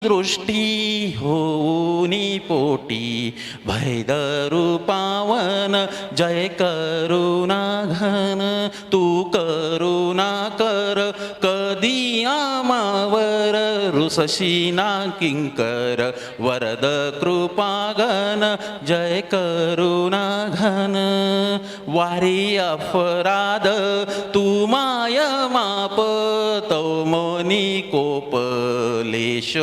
दृष्टी होऊनी पोटी भैदरू पावन जय करुणा घन तू करुणा कर कधी आमावर रुसशी ना किंकर वरद कृपागन जय करुणा घन वारी अपराध तू माय माप तो मोनी कोप लेश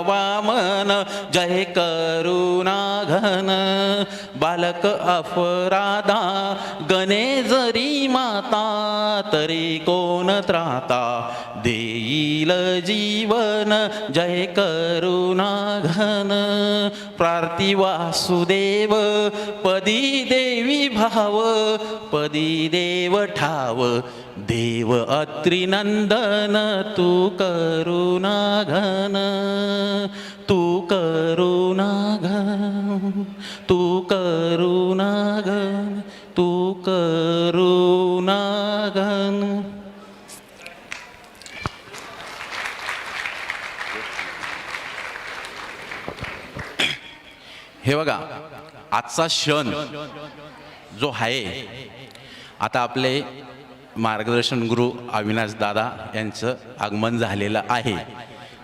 वामन जय करुणा घन बालक अपराधा गणे जरी माता तरी कोण त्राता देईल जीवन जय करुणा घन प्रार्थी वासुदेव पदी देवी भाव पदी देव ठाव देव अत्रिनंदन तू करुणा घन तू करुणा घन तू करुणा घन तू करुणा घन. हे बघा आजचा क्षण जो आहे, आता आपले मार्गदर्शन गुरु अविनाश दादा यांचं आगमन झालेलं आहे.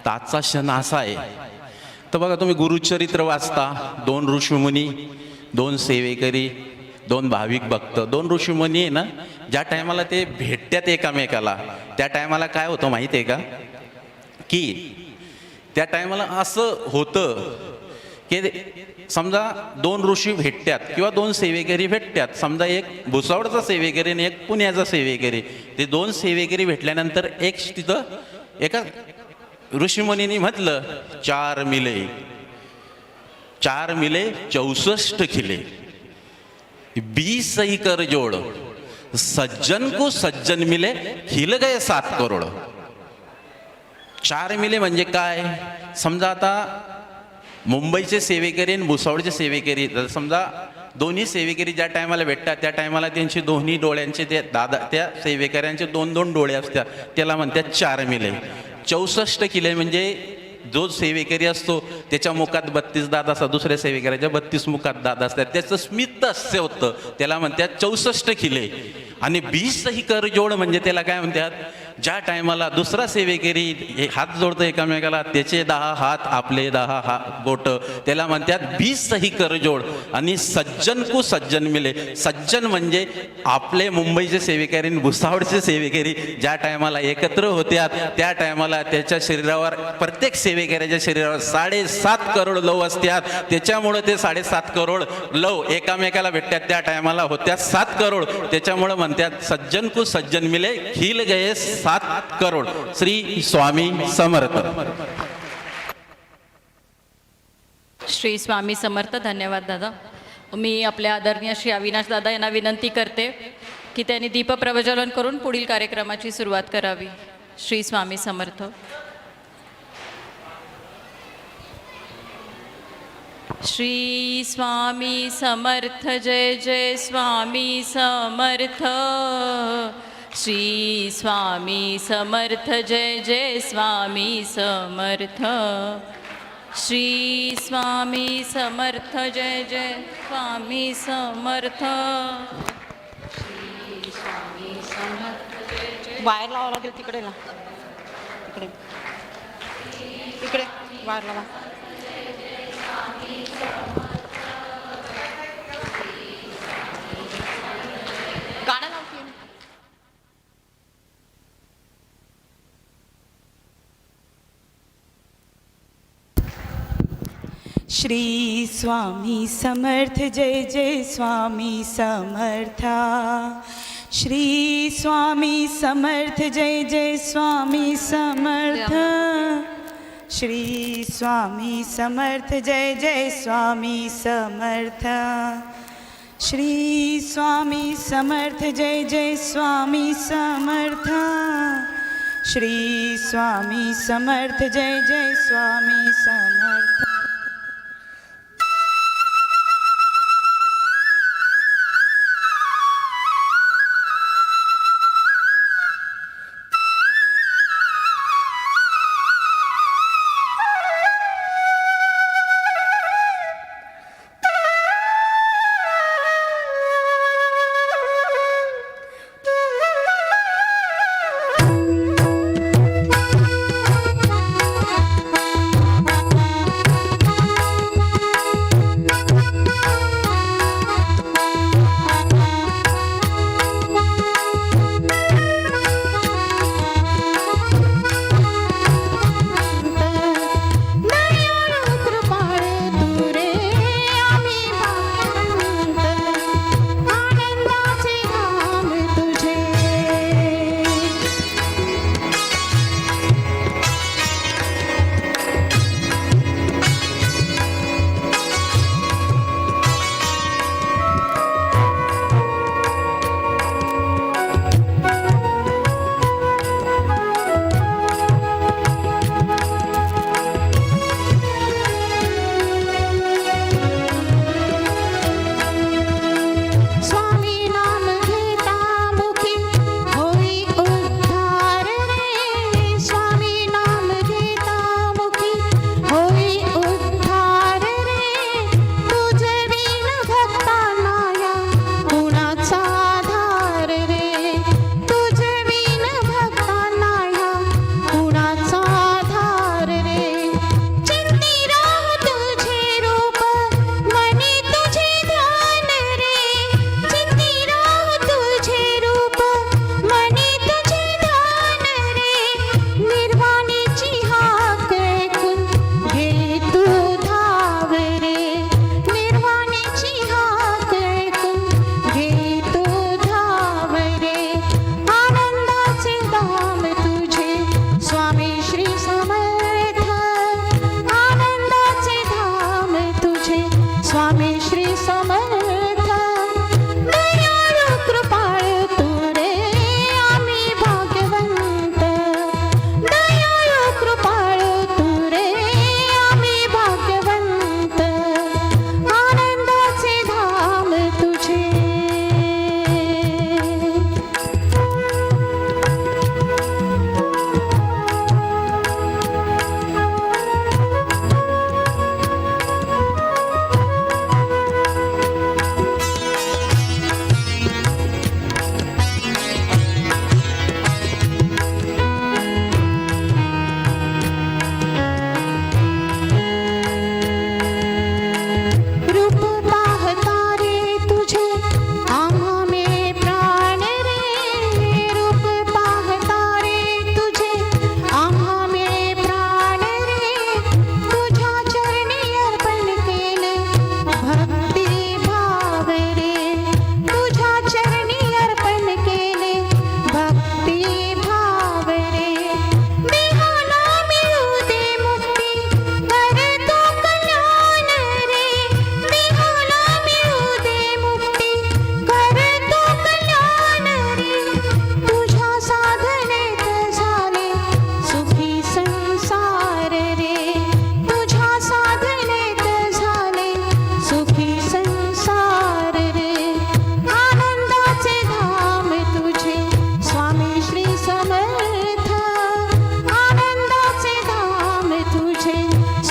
तर आजचा क्षण असा आहे, तर बघा तुम्ही गुरुचरित्र वाचता, 2 ऋषीमुनी, 2 सेवेकरी, 2 भाविक भक्त, 2 ऋषीमुनी आहे ना, ज्या टायमाला ते भेटतात एकामेकाला त्या टायमाला काय होतं माहिती आहे का, की त्या टायमाला असं होतं की समजा 2 ऋषी भेटतात किंवा 2 सेवेकरी भेटतात, समजा एक भुसावळचा सेवेकरी आणि एक पुण्याचा सेवेकरी, ते 2 सेवेकरी भेटल्यानंतर एक तिथं एका ऋषीमुनींनी म्हटलं 4 मिले 64 खिले 20 ही कर जोड़ सज्जन को सज्जन मिले खिल गए 7 करोड़. 4 मिले म्हणजे काय, समजा आता मुंबईचे सेवेकरी आणि भुसावळचे सेवेकरी, समजा दोन्ही सेवेकरी ज्या टायमाला भेटतात त्या टायमाला त्यांचे दोन्ही डोळ्यांचे ते दादा त्या सेवेकऱ्यांचे 2-2 डोळे असतात, त्याला म्हणतात 4 मिले. 64 किले म्हणजे जो सेवेकरी असतो त्याच्या मुखात 32 दात असतात, दुसऱ्या सेवेकऱ्याच्या 32 मुखात दात असतात, त्याचं स्मित हास्य होतं, त्याला म्हणतात 64 किले. आणि 20 ही कर जोड म्हणजे त्याला काय म्हणतात, ज्या टायमाला दुसरा सेवेकरी हात जोडतो एकामेकाला, त्याचे 10 हात आपले 10 बोट, त्याला म्हणतात 20 ही कर जोड. आणि सज्जन को सज्जन मिले, सज्जन म्हणजे आपले मुंबईचे सेवेकरी आणि भुसावळचे सेवेकरी ज्या टायमाला एकत्र होत्यात त्या टायमाला त्याच्या शरीरावर, प्रत्येक सेवेकऱ्याच्या शरीरावर 7.5 करोड लव असतात, त्याच्यामुळे ते 7.5 करोड लव एकामेकाला भेटतात, त्या टायमाला होत्या 7 करोड, त्याच्यामुळे म्हणतात सज्जन को सज्जन मिले खिल गए 7 करोड. श्री स्वामी समर्थ. श्री स्वामी समर्थ. धन्यवाद दादा. मी आपल्या आदरणीय श्री अविनाश दादा यांना विनंती करते की त्यांनी दीप प्रज्वलन करून पुढील कार्यक्रमाची सुरुवात करावी. श्री स्वामी समर्थ. श्री स्वामी समर्थ. जय जय स्वामी समर्थ. श्री स्वामी समर्थ. जय जय स्वामी समर्थ. श्री स्वामी समर्थ. जय जय स्वामी समर्थ. श्री स्वामी समर्थ. जय जय. वायर लावा लागेल तिकडे ना, तिकडे तिकडे वायर लावा. गाणं लावते. श्री स्वामी समर्थ. जय जय स्वामी समर्था. श्री स्वामी समर्थ. जय जय स्वामी समर्थ. श्री स्वामी समर्थ. जय जय स्वामी समर्थ. श्री स्वामी समर्थ. जय जय स्वामी समर्थ. श्री स्वामी समर्थ. जय जय स्वामी समर्थ.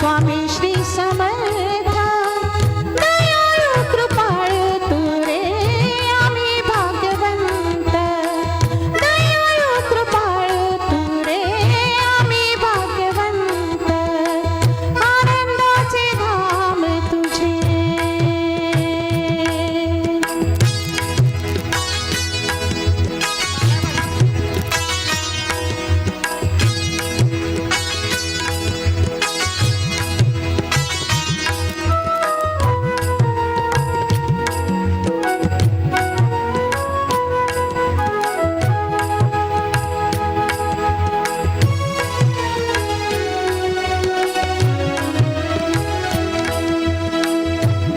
स्वामी श्री समर्थ दयाळू कृपाळू तू रे आम्ही भाग्यवंत दयाळू कृपाळू तू रे आम्ही भाग्यवंत आनंदाचे धाम तुझे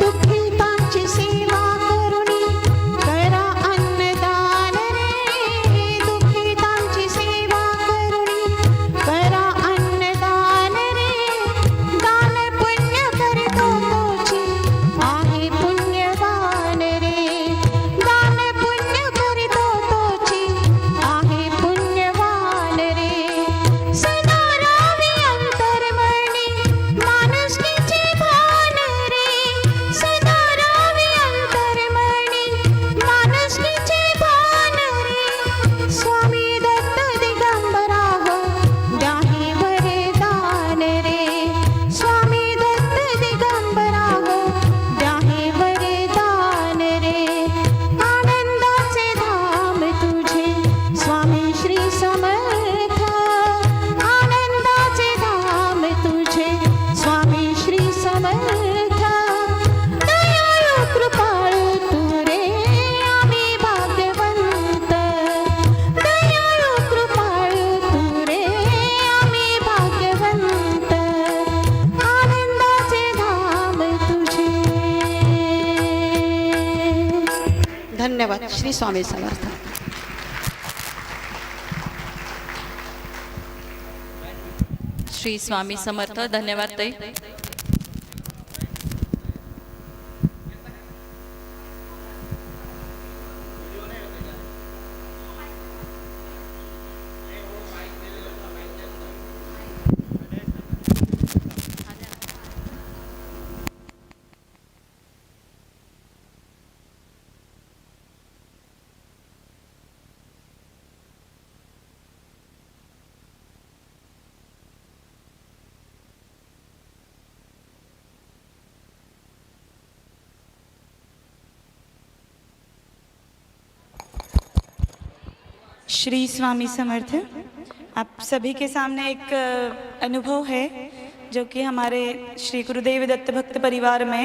दुःखितांची सेवा करुणी करा अन्नदान रे दुःखितांची सेवा करुणी करा अन्नदान रे दान पुण्य करतो तोची आहे पुण्यवान रे दान पुण्य करतो तोची आहे पुण्यवान रे सदा राहावी अंतर्मनी माणुसकीचे भान रे सदा राहावी अंतर्मनी माणुसकीचे भान रे स्वामी दत्त दिगंबरा हो द्याही वरदान रे स्वामी दत्त दिगंबरा हो द्याही वरदान रे आनंदाचे धाम तुझे स्वामी श्री समर्थ आनंदाचे धाम तुझे स्वामी श्री समर्थ दयाळू कृपाळू तू रे आम्ही भाग्यवंत दयाळू कृपाळू तू रे आम्ही भाग्यवंत आनंदाचे धाम तुझे धन्यवाद. श्री स्वामी समर्थ. श्री स्वामी समर्थ. धन्यवाद ताई. श्री स्वामी समर्थ. आप सभी के सामने एक अनुभव है जो कि हमारे श्री गुरुदेव दत्त भक्त परिवार में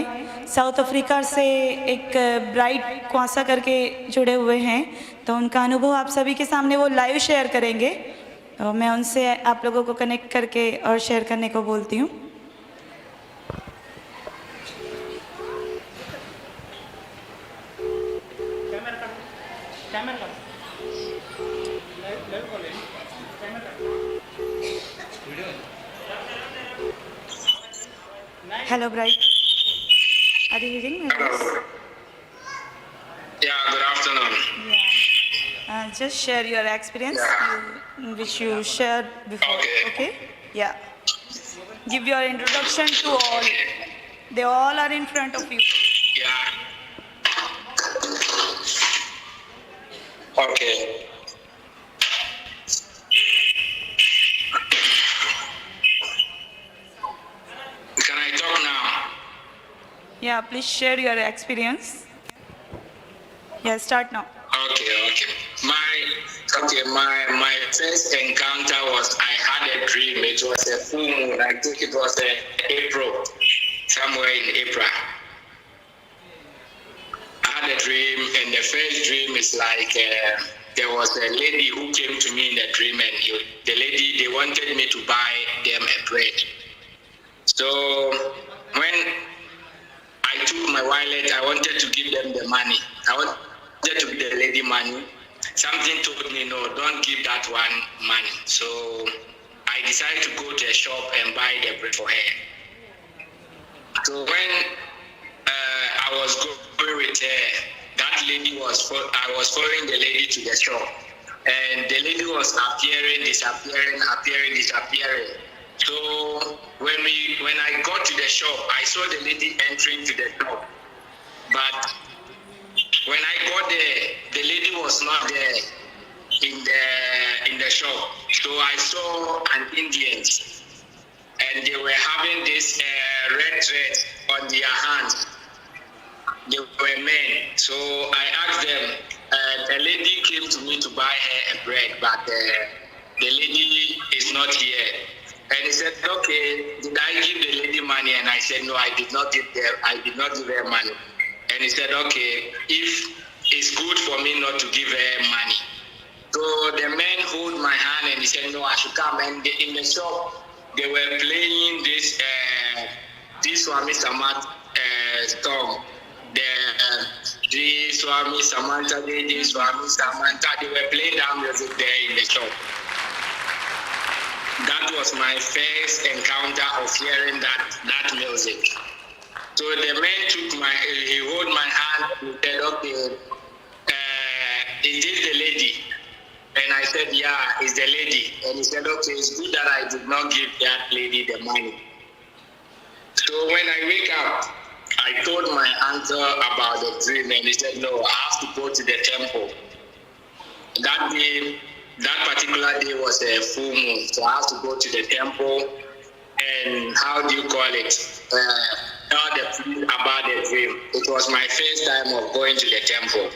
साउथ अफ्रीका से एक ब्राइड क्वासा करके जुड़े हुए हैं, तो उनका अनुभव आप सभी के सामने वो लाइव शेयर करेंगे और मैं उनसे आप लोगों को कनेक्ट करके और शेयर करने को बोलती हूँ. Hello, bride. Are you hearing me? Hello. Yeah, good afternoon. Yeah. Just share your experience, which you shared before. Okay. Yeah. Give your introduction to all. They all are in front of you. Yeah. Okay. Can I talk now? Yeah, please share your experience. Yeah, start now. Okay. My first encounter was I had a dream. It was a full moon. I think it was April, somewhere in April. I had a dream, and the first dream is like there was a lady who came to me in the dream, and the lady, they wanted me to buy them a bread. So when I took my wallet, I wanted to give them the money. I wanted to give the lady money. Something told me, no, don't give that one money. So I decided to go to a shop and buy the bread for her. So when I was going with her, that lady I was following the lady to the shop. And the lady was appearing, disappearing, appearing, disappearing. So when I got to the shop, I saw the lady entering to the shop. But when I got there, the lady was not there in the shop. So I saw an Indian, and they were having this red thread on their hands. They were men. So I asked them. The lady came to me to buy her a bread, but the lady is not here. And he said, "Okay, did I give the lady money?" And I said, "No, I did not give her money." And he said, "Okay, if it's good for me not to give her money." So the man hold my hand and he said, "No, I should come." And in the shop, they were playing this Swami Samat song. The Swami Samantha, the Swami Samantha. They were playing that music there in the shop. That was my first encounter of hearing that music. So the man he hold my hand and said, "Okay, is this the lady?" And I said, "Yeah, it's the lady." And he said, "Okay, it's good that I did not give that lady the money." So when I wake up, I told my uncle about the dream, and he said, "No, I have to go to the temple." That particular day was a full moon, so I have to go to the temple and tell the priest about the dream. It was my first time of going to the temple.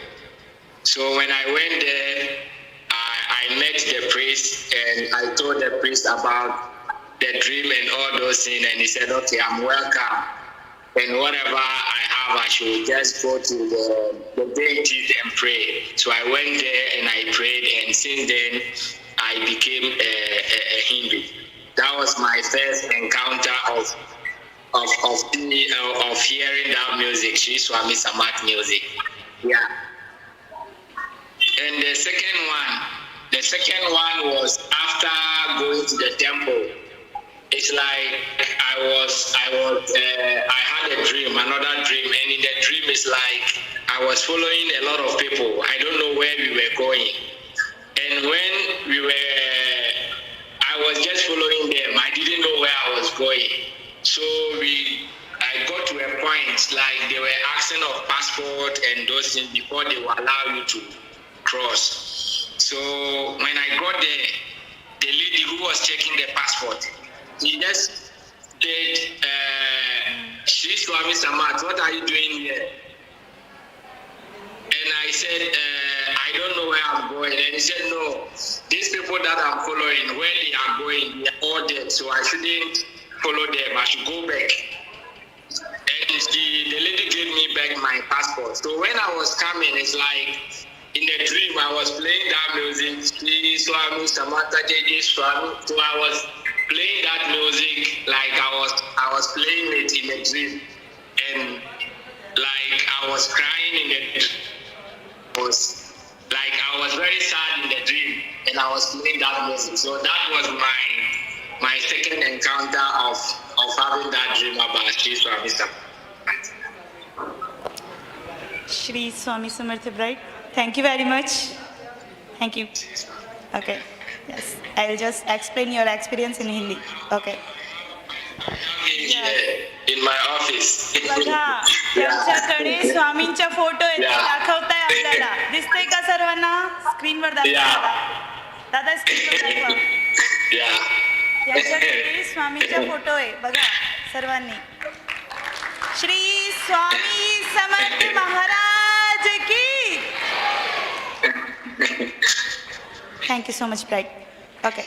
So when I went there, I met the priest and I told the priest about the dream and all those things, and he said, "Okay, I'm welcome. And whatever I have, I should just go to the deities and pray." So I went there and I prayed, and since then I became a Hindu. That was my first encounter of hearing that music, Sri Swami Samat music. Yeah. And the second one was after going to the temple. It's like I had a dream, another dream, and in the dream it's like I was following a lot of people. I don't know where we were going. And when I was just following them. I didn't know where I was going. So I got to a point, like they were asking of passport and those things before they will allow you to cross. So when I got there, the lady who was checking the passport, he just said, Sri Swami Samat, what are you doing here? And I said, I don't know where I'm going. And he said, no, these people that I'm following, where they are going, they are all dead. So I shouldn't follow them. I should go back. And the lady gave me back my passport. So when I was coming, it's like in the dream, I was playing that music. Sri Swami Samata J.J. Swami. So I was playing that music like I was playing it in the dream. And like I was crying in the dream. I was very sad in the dream, and I was playing that music. So that was my second encounter of having that dream about Sri Swami Samarth. Shri Swami Samarth, right? Thank you very much. Thank you. Okay. Yes. I'll just explain your experience in Hindi. Okay. In my office. बघा त्यांच्याकडे स्वामींचा photo आहे दाखवताय आपल्याला दिसतंय का सर्वांना स्क्रीनवर दादा स्क्रीनवर दाखवा त्यांच्याकडे स्वामींचा फोटो आहे बघा सर्वांनी श्री स्वामी समर्थ महाराज की thank you so much bright okay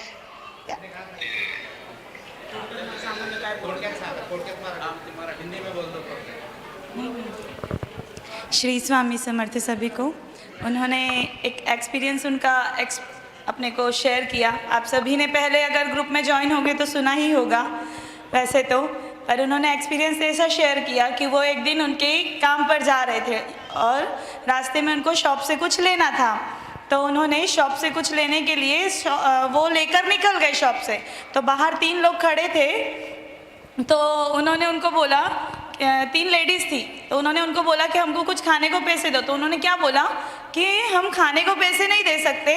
Shri Swami Samarth सभी को उन्होंने एक एक्सपीरियंस उनका अपने को शेयर किया। आप सभी ने पहले अगर ग्रुप में ज्वाइन होंगे तो सुना ही होगा वैसे तो, पर उन्होंने एक्सपीरियंस ऐसा शेयर किया कि वो एक दिन उनके काम पर जा रहे थे और रास्ते में उनको शॉप से कुछ लेना था, तो उन्होंने शॉप से कुछ लेने के लिए वो लेकर निकल गए शॉप से। तो बाहर 3 लोग खड़े थे, तो उन्होंने उनको बोला, 3 लेडीज़ थी, तो उन्होंने उनको बोला कि हमको कुछ खाने को पैसे दो। तो उन्होंने क्या बोला कि हम खाने को पैसे नहीं दे सकते,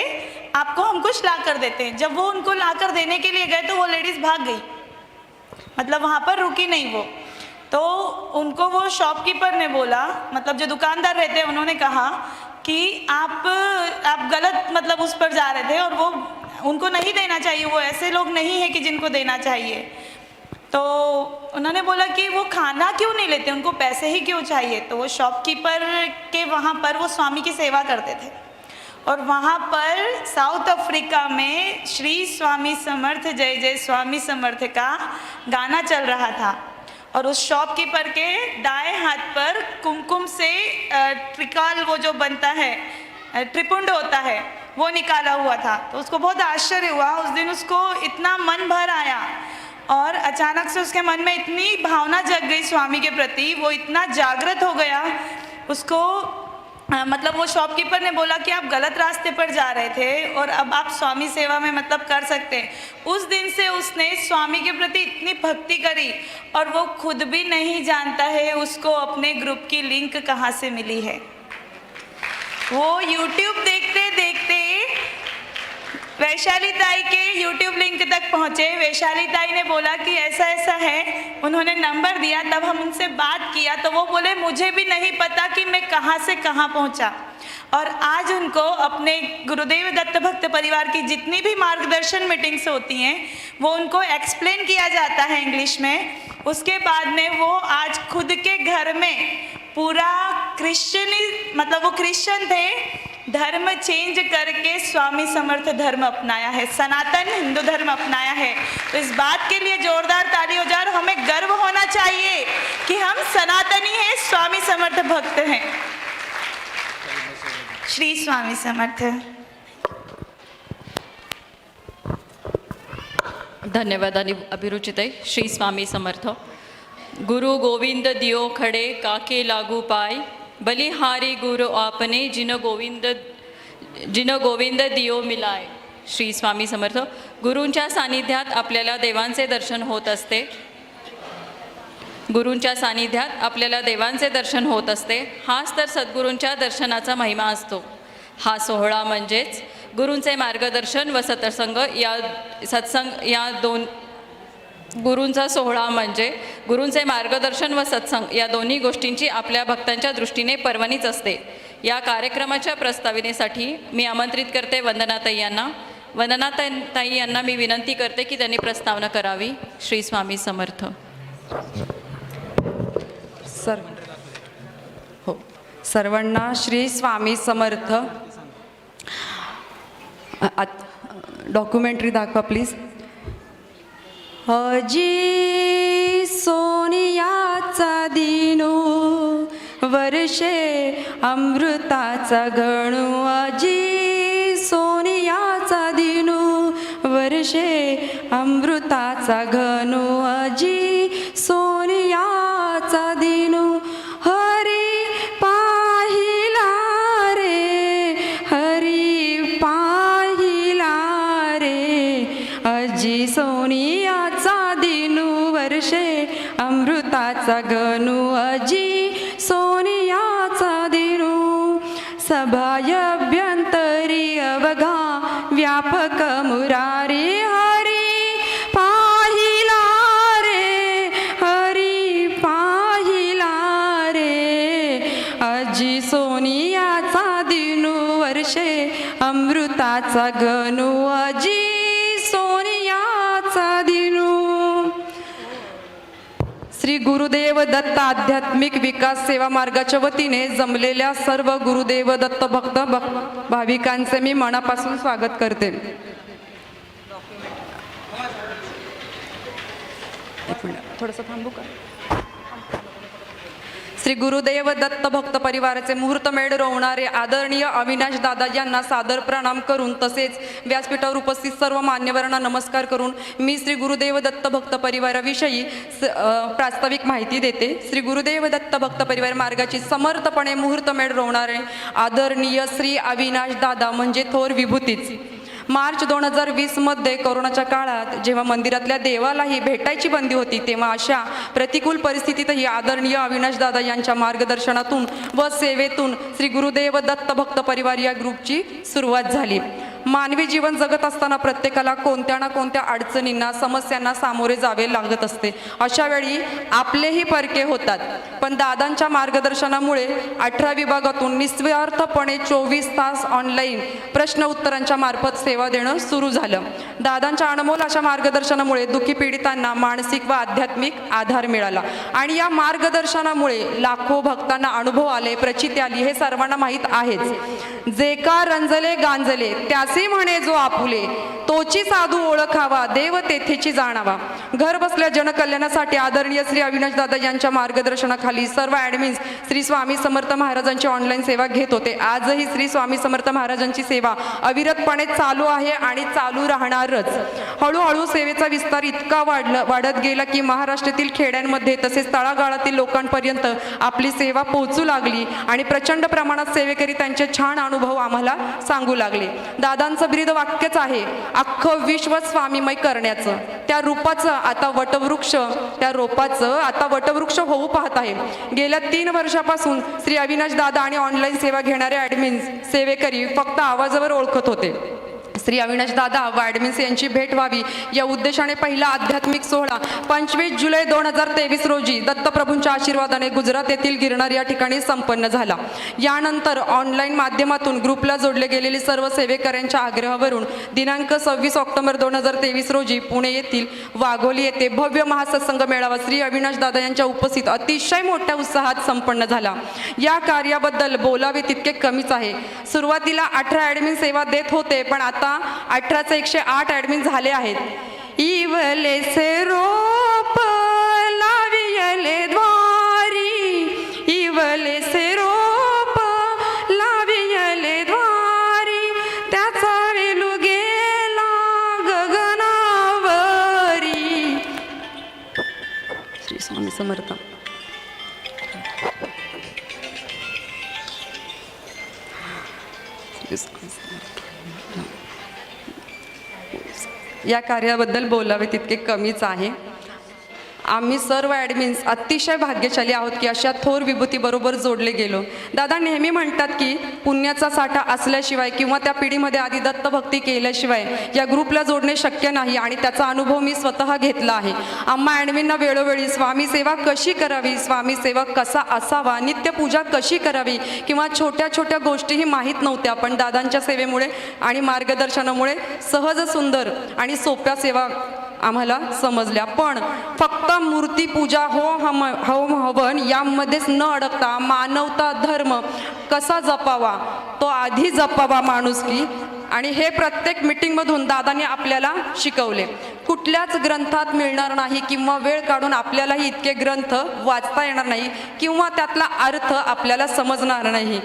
आपको हम कुछ ला कर देते हैं। जब वो उनको ला कर देने के लिए गए तो वो लेडीज़ भाग गई मतलब वहाँ पर रुकी नहीं वो। तो उनको वो शॉपकीपर ने बोला, मतलब जो दुकानदार रहते हैं उन्होंने कहा कि आप गलत मतलब उस पर जा रहे थे और वो उनको नहीं देना चाहिए, वो ऐसे लोग नहीं है कि जिनको देना चाहिए। तो उन्होंने बोला कि वो खाना क्यों नहीं लेते, उनको पैसे ही क्यों चाहिए। तो वो शॉपकीपर के वहाँ पर वो स्वामी की सेवा करते थे और वहाँ पर साउथ अफ्रीका में श्री स्वामी समर्थ जय जय स्वामी समर्थ का गाना चल रहा था और उस शॉपकीपर के दाएं हाथ पर कुमकुम से त्रिकाल वो जो बनता है, त्रिपुंड होता है, वो निकाला हुआ था। तो उसको बहुत आश्चर्य हुआ, उस दिन उसको इतना मन भर आया और अचानक से उसके मन में इतनी भावना जग गई स्वामी के प्रति, वो इतना जागृत हो गया उसको। मतलब वो शॉपकीपर ने बोला कि आप गलत रास्ते पर जा रहे थे और अब आप स्वामी सेवा में मतलब कर सकते हैं। उस दिन से उसने स्वामी के प्रति इतनी भक्ति करी और वो खुद भी नहीं जानता है उसको अपने ग्रुप की लिंक कहाँ से मिली है। वो YouTube देखते देखते वैशाली ताई के YouTube लिंक तक पहुँचे। वैशाली ताई ने बोला कि ऐसा ऐसा है, उन्होंने नंबर दिया, तब हम उनसे बात किया तो वो बोले मुझे भी नहीं पता कि मैं कहाँ से कहाँ पहुँचा। और आज उनको अपने गुरुदेव दत्त भक्त परिवार की जितनी भी मार्गदर्शन मीटिंग्स होती हैं वो उनको एक्सप्लेन किया जाता है इंग्लिश में। उसके बाद में वो आज खुद के घर में पूरा क्रिश्चियन, मतलब वो क्रिश्चियन थे, धर्म चेंज करके स्वामी समर्थ धर्म अपनाया है, सनातन हिंदू धर्म अपनाया है। तो इस बात के लिए जोरदार ताली हो जाए और हमें गर्व होना चाहिए कि हम सनातनी हैं, स्वामी समर्थ भक्त हैं। श्री स्वामी समर्थ। धन्यवाद अभिरुचिताई। श्री स्वामी समर्थ। गुरु गोविंद दियो खडे काके लागू पाय, बलिहारी गुरु आपने जिन गोविंद दियो मिलाय। श्री स्वामी समर्थ। गुरूंच्या सानिध्यात आपल्याला देवांचे दर्शन होत असते, गुरूंच्या सानिध्यात आपल्याला देवांचे दर्शन होत असते। हाच तर सद्गुरूंच्या दर्शनाचा महिमा असतो। हा सोहळा म्हणजेच गुरूंचे मार्गदर्शन व सत्संग या दोन गुरूंचा सोहळा म्हणजे गुरूंचे मार्गदर्शन व सत्संग या दोन्ही गोष्टींची आपल्या भक्तांच्या दृष्टीने पर्वणीच असते। या कार्यक्रमाच्या प्रस्तावनेसाठी मी आमंत्रित करते वंदनाताई यांना। वंदनाताई यांना मी विनंती करते की त्यांनी प्रस्तावना करावी। श्री स्वामी समर्थ। सर्वांना श्री स्वामी समर्थ। डॉक्युमेंटरी दाखवा प्लीज। अजी सोनियाचा दिनो वर्षे अमृताचा गणू, अजी सोनियाचा दिनो वर्षे अमृताचा घनू, अजी सोनियाचा दिनो हरी पाहिला रे, हरी पाहिला रे, अजी सोनियाचा दिनू वर्षे अमृताचा गणू, अजी सोनियाचा दिनू सभायभ्यंतरी अवघा व्यापक मुरारी, हरी पाहिला रे, हरी पाहिला रे, अजी सोनियाचा दिनू वर्षे अमृताचा गणू, अजी सोनियाचा दिनू। श्री गुरुदेव दत्त आध्यात्मिक विकास सेवा मार्गाच्या वतीने जमलेल्या सर्व गुरुदेव दत्त भक्त भाविकांचे मी मनापासून स्वागत करते। थोडंसं थांबू का? श्री गुरुदेव दत्त भक्त परिवाराचे मुहूर्तमेढ रोवणारे आदरणीय अविनाश दादा यांना सादर प्रणाम करून तसेच व्यासपीठावर उपस्थित सर्व मान्यवरांना नमस्कार करून मी श्री गुरुदेव दत्त भक्त परिवाराविषयी प्रास्ताविक माहिती देते। श्री गुरुदेव दत्त भक्त परिवार मार्गाची समर्थपणे मुहूर्तमेढ रोवणारे आदरणीय श्री अविनाश दादा म्हणजे थोर विभूतीच। मार्च 2020 मध्ये कोरोनाच्या काळात जेव्हा मंदिरातल्या देवालाही भेटायची बंदी होती तेव्हा अशा प्रतिकूल परिस्थितीतही आदरणीय अविनाश दादा यांच्या मार्गदर्शनातून व सेवेतून श्री गुरुदेव दत्त भक्त परिवार या ग्रुपची सुरुवात झाली। मानवी जीवन जगत असताना प्रत्येकाला कोणत्या ना कोणत्या अडचणींना समस्यांना सामोरे जावे लागत असते. अशा वेळी आपलेही परके होतात. पण दादांच्या मार्गदर्शनामुळे 18 विभागातून निस्वार्थपणे 24 तास ऑनलाईन प्रश्न उत्तरांच्या मार्फत सेवा देणं सुरू झालं. दादांच्या अनमोल अशा मार्गदर्शनामुळे दुःखी पीडितांना मानसिक व आध्यात्मिक आधार मिळाला आणि या मार्गदर्शनामुळे लाखो भक्तांना अनुभव आले, प्रचिती आली, हे सर्वांना माहीत आहेच. जे का रंजले गांजले त्यासी म्हणे जो आपुले, तोची साधू ओळखावा देव तेथेची जाणावा. घर बसल्या जनकल्याणासाठी आदरणीय श्री अविनाश दादा यांच्या मार्गदर्शनाखाली सर्व ॲडमिन्स श्री स्वामी समर्थ महाराजांची ऑनलाईन सेवा घेत होते. आजही श्री स्वामी समर्थ महाराजांची सेवा अविरतपणे चालू आहे आणि चालू राहणारच. हळूहळू सेवेचा विस्तार इतका वाढत गेला की महाराष्ट्रातील खेड्यांमध्ये तसेच तळागाळातील लोकांपर्यंत आपली सेवा पोहोचू लागली आणि प्रचंड प्रमाणात सेवेकरी त्यांचे छान अनुभव आम्हाला सांगू लागले. दादांचं ब्रीद वाक्यच आहे, अख्खं विश्व स्वामीमय करण्याचं. त्या रूपाचं आता वटवृक्ष, त्या रोपाचं आता वटवृक्ष होऊ पाहत आहे. गेल्या 3 वर्षापासून श्री अविनाश दादा आणि ऑनलाईन सेवा घेणारे ॲडमिन्स सेवेकरी फक्त आवाजावर ओळखत होते. श्री अविनाश दादा व ॲडमिन्स यांची भेट व्हावी या उद्देशाने पहिला आध्यात्मिक सोहळा 25 जुलै 2023 रोजी दत्तप्रभूंच्या आशीर्वादाने गुजरात येथील गिरनार या ठिकाणी संपन्न झाला. यानंतर ऑनलाईन माध्यमातून ग्रुपला जोडले गेलेले सर्व सेवेकऱ्यांच्या आग्रहावरून दिनांक 26 ऑक्टोबर 2023 रोजी पुणे येथील वाघोली येथे भव्य महासत्संग मेळावा श्री अविनाश दादा यांच्या उपस्थित अतिशय मोठ्या उत्साहात संपन्न झाला. या कार्याबद्दल बोलावे तितके कमीच आहे. सुरुवातीला 18 ॲडमिन सेवा देत होते, पण आता 18चे 108 ॲडमिन झाले आहेत. इवले से रोप लावियले द्वारी, इवले से रोप लावियले द्वारी, त्याचा वेलू गेला गगनावरी. श्री स्वामी समर्थ. या कार्याबद्दल बोलावे तितके कमीच आहे. आम्ही सर्व ॲडमिन्स अतिशय भाग्यशाली आहोत की अशा थोर विभूतीबरोबर जोडले गेलो. दादा नेहमी म्हणतात की पुण्याचा साठा असल्याशिवाय किंवा त्या पिढीमध्ये आधी दत्तभक्ती केल्याशिवाय या ग्रुपला जोडणे शक्य नाही आणि त्याचा अनुभव मी स्वतः घेतला आहे. आम्हा ॲडमिनना वेळोवेळी स्वामी सेवा कशी करावी, स्वामी सेवा कसा असावा, नित्यपूजा कशी करावी किंवा छोट्या छोट्या गोष्टीही माहीत नव्हत्या, पण दादांच्या सेवेमुळे आणि मार्गदर्शनामुळे सहज, सुंदर आणि सोप्या सेवा आम्हाला समजल्या. पण फक्त मूर्तीपूजा, होम हवन यामध्येच न अडकता मानवता धर्म कसा जपावा तो आधी जपावा माणुसकी, आणि हे प्रत्येक मीटिंगमधून दादाने आपल्याला शिकवले. कुठल्याच ग्रंथात मिळणार नाही किंवा वेळ काढून आपल्यालाही इतके ग्रंथ वाचता येणार नाही किंवा त्यातला अर्थ आपल्याला समजणार नाही.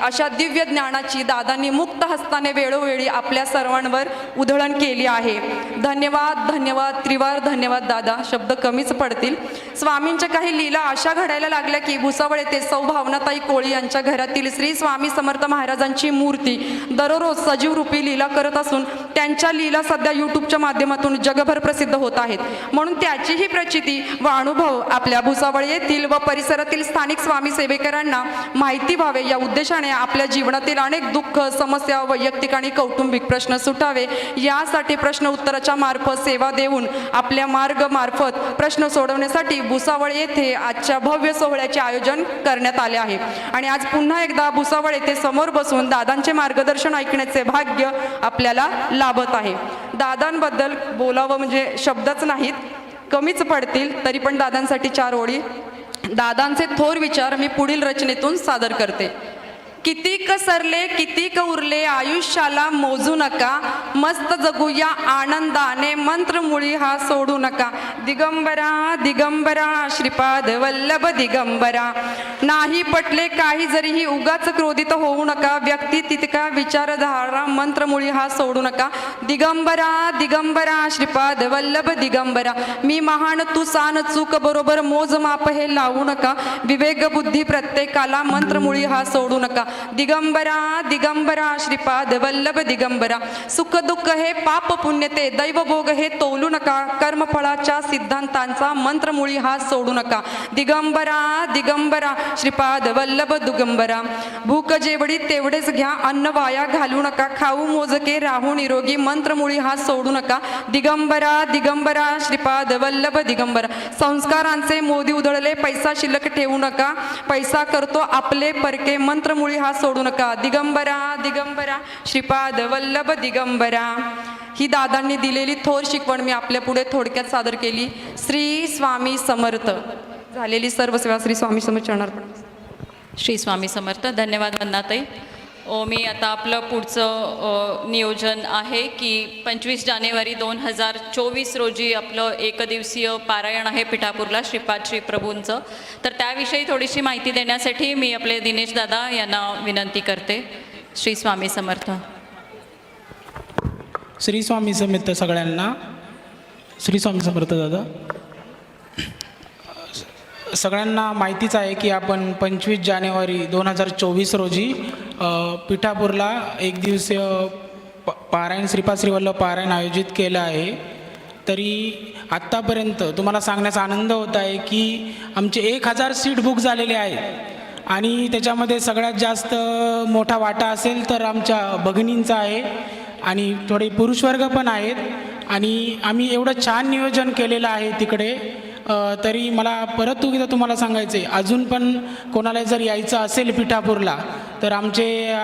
अशा दिव्य ज्ञानाची दादांनी मुक्त हस्ताने वेळोवेळी आपल्या सर्वांवर उधळण केली आहे. धन्यवाद, धन्यवाद, त्रिवार धन्यवाद दादा. शब्द कमीच पडतील. स्वामींच्या काही लीला अशा घडायला लागल्या की भुसावळ येथे सौ भावनाताई कोळी यांच्या घरातील श्री स्वामी समर्थ महाराजांची मूर्ती दररोज सजीव रूपी लीला करत असून त्यांच्या लीला सध्या यूट्यूबच्या माध्यमातून जगभर प्रसिद्ध होत आहेत. म्हणून त्याचीही प्रचिती व अनुभव आपल्या भुसावळ येथील व परिसरातील स्थानिक स्वामी सेवेकरांना माहिती व्हावे या उद्देशाने आपल्या जीवनातील अनेक दुःख, समस्या, वैयक्तिक आणि कौटुंबिक प्रश्न सुटावे यासाठी प्रश्न उत्तराच्या मार्फत सेवा देऊन आपल्या मार्फत प्रश्न सोडवण्यासाठी भुसावळ येथे आजच्या भव्य सोहळ्याचे आयोजन करण्यात आले आहे. आणि आज पुन्हा एकदा भुसावळ येथे समोर बसून दादांचे मार्गदर्शन ऐकण्याचे भाग्य आपल्याला लाभत आहे. दादांबद्दल बोलावं म्हणजे शब्दच नाहीत, कमीच पडतील. तरी पण दादांसाठी 4 ओळी. दादांचे थोर विचार मी पुढील रचनेतून सादर करते. कितीक सरले कितीक उरले आयुष्याला मोजू नका, मस्त जगूया आनंदाने मंत्रमुळी हा सोडू नका. दिगंबरा दिगंबरा श्रीपाद वल्लभ दिगंबरा, नाही पटले काही जरीही उगाच क्रोधित होऊ नका, व्यक्ती तितका विचारधारा मंत्रमुळी हा सोडू नका. दिगंबरा दिगंबरा श्रीपाद वल्लभ दिगंबरा, मी महान तू सान चूक बरोबर मोजमाप हे लावू नका, विवेक बुद्धी प्रत्येकाला मंत्रमुळी हा सोडू नका. दिगंबरा दिगंबरा श्रीपाद वल्लभ दिगंबरा. सुख दुःख हे पाप पुण्य ते दैवभोग हे तोलू नका. कर्मफळाच्या सिद्धांतांचा मंत्रमुळी हा सोडू नका. दिगंबरा दिगंबरा श्रीपाद वल्लभ दिगंबरा. भूक जेवढी तेवढेच घ्या, अन्न वाया घालू नका. खाऊ मोजके राहू निरोगी, मंत्रमुळी हा सोडू नका. दिगंबरा दिगंबरा श्रीपाद वल्लभ दिगंबरा. संस्कारांचे मोदी उधळले, पैसा शिल्लक ठेवू नका. पैसा करतो आपले परके, मंत्रमुळी हा सोडू नका. दिगंबरा दिगंबरा श्रीपाद वल्लभ दिगंबरा. ही दादांनी दिलेली थोर शिकवण मी आपल्या पुढे थोडक्यात सादर केली. श्री स्वामी समर्थ. झालेली सर्व सेवा श्री स्वामी समर्थ चरणार्पण. श्री स्वामी समर्थ. धन्यवाद वंदनाताई. मी आता आपलं पुढचं नियोजन आहे की 25 जानेवारी 2024 रोजी आपलं एकदिवसीय पारायण आहे पिठापूरला श्रीपाद श्री प्रभूंचं. तर त्याविषयी थोडीशी माहिती देण्यासाठी मी आपले दिनेश दादा यांना विनंती करते. श्री स्वामी समर्थ. श्री स्वामी समर्थ सगळ्यांना. श्री स्वामी समर्थ दादा. सगळ्यांना माहितीच आहे की आपण 25 जानेवारी 2024 रोजी पिठापूरला एक दिवसीय पारायण श्रीपाद श्री वल्लभ पारायण आयोजित केलं आहे. तरी आत्तापर्यंत तुम्हाला सांगण्याचा आनंद होत आहे की आमचे 1000 सीट बुक झालेले आहेत आणि त्याच्यामध्ये सगळ्यात जास्त मोठा वाटा असेल तर आमच्या भगिनींचा आहे आणि थोडे पुरुषवर्ग पण आहेत आणि आम्ही एवढं छान नियोजन केलेलं आहे तिकडे. तरी मला परत एकदा तुम्हाला सांगायचं आहे, अजून पण कोणाला जर यायचं असेल पिठापूरला तर आमचे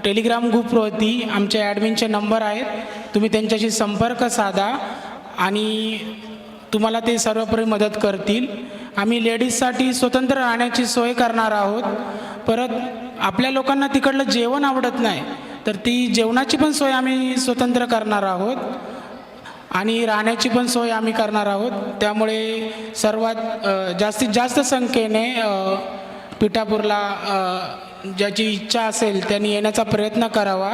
टेलिग्राम ग्रुपवरती आमचे ॲडमिनचे नंबर आहेत, तुम्ही त्यांच्याशी संपर्क साधा आणि तुम्हाला ते सर्वपरी मदत करतील. आम्ही लेडीजसाठी स्वतंत्र राहण्याची सोय करणार आहोत. परत आपल्या लोकांना तिकडलं जेवण आवडत नाही तर ती जेवणाची पण सोय आम्ही स्वतंत्र करणार आहोत आणि राहण्याची पण सोय आम्ही करणार आहोत. त्यामुळे सर्वात जास्तीत जास्त संख्येने पिठापूरला ज्याची इच्छा असेल त्यांनी येण्याचा प्रयत्न करावा.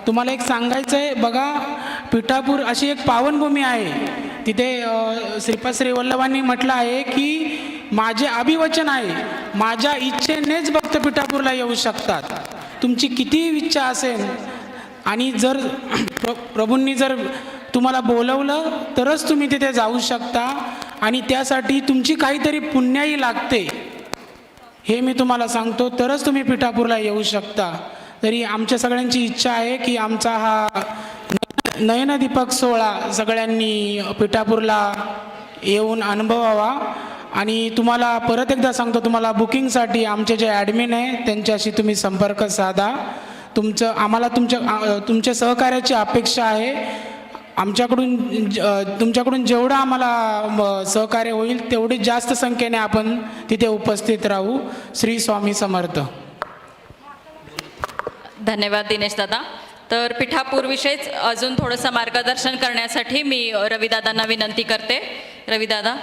तुम्हाला एक सांगायचं आहे बघा, पिठापूर अशी एक पावनभूमी आहे. तिथे श्रीपाद श्री वल्लभांनी म्हटलं आहे की माझे अभिवचन आहे, माझ्या इच्छेनेच भक्त पिठापूरला येऊ शकतात. तुमची कितीही इच्छा असेल आणि जर प्रभूंनी जर तुम्हाला बोलवलं तरच तुम्ही तिथे जाऊ शकता आणि त्यासाठी तुमची काहीतरी पुण्याई लागते, हे मी तुम्हाला सांगतो, तरच तुम्ही पिठापूरला येऊ शकता. तरी आमच्या सगळ्यांची इच्छा आहे की आमचा हा नयनदीपक सोहळा सगळ्यांनी पिठापूरला येऊन अनुभवावा. आणि तुम्हाला परत एकदा सांगतो, तुम्हाला बुकिंगसाठी आमचे जे ॲडमिन आहे त्यांच्याशी तुम्ही संपर्क साधा. आम्हाला तुमच्या सहकार्याची अपेक्षा आहे. तुमच्याकडून जेवढं आम्हाला सहकार्य होईल तेवढी जास्त संख्येने आपण तिथे उपस्थित राहू. श्री स्वामी समर्थ. धन्यवाद दिनेश दादा. तर पिठापूरविषयीच अजून थोडंसं मार्गदर्शन करण्यासाठी मी रविदादांना विनंती करते. रविदादा.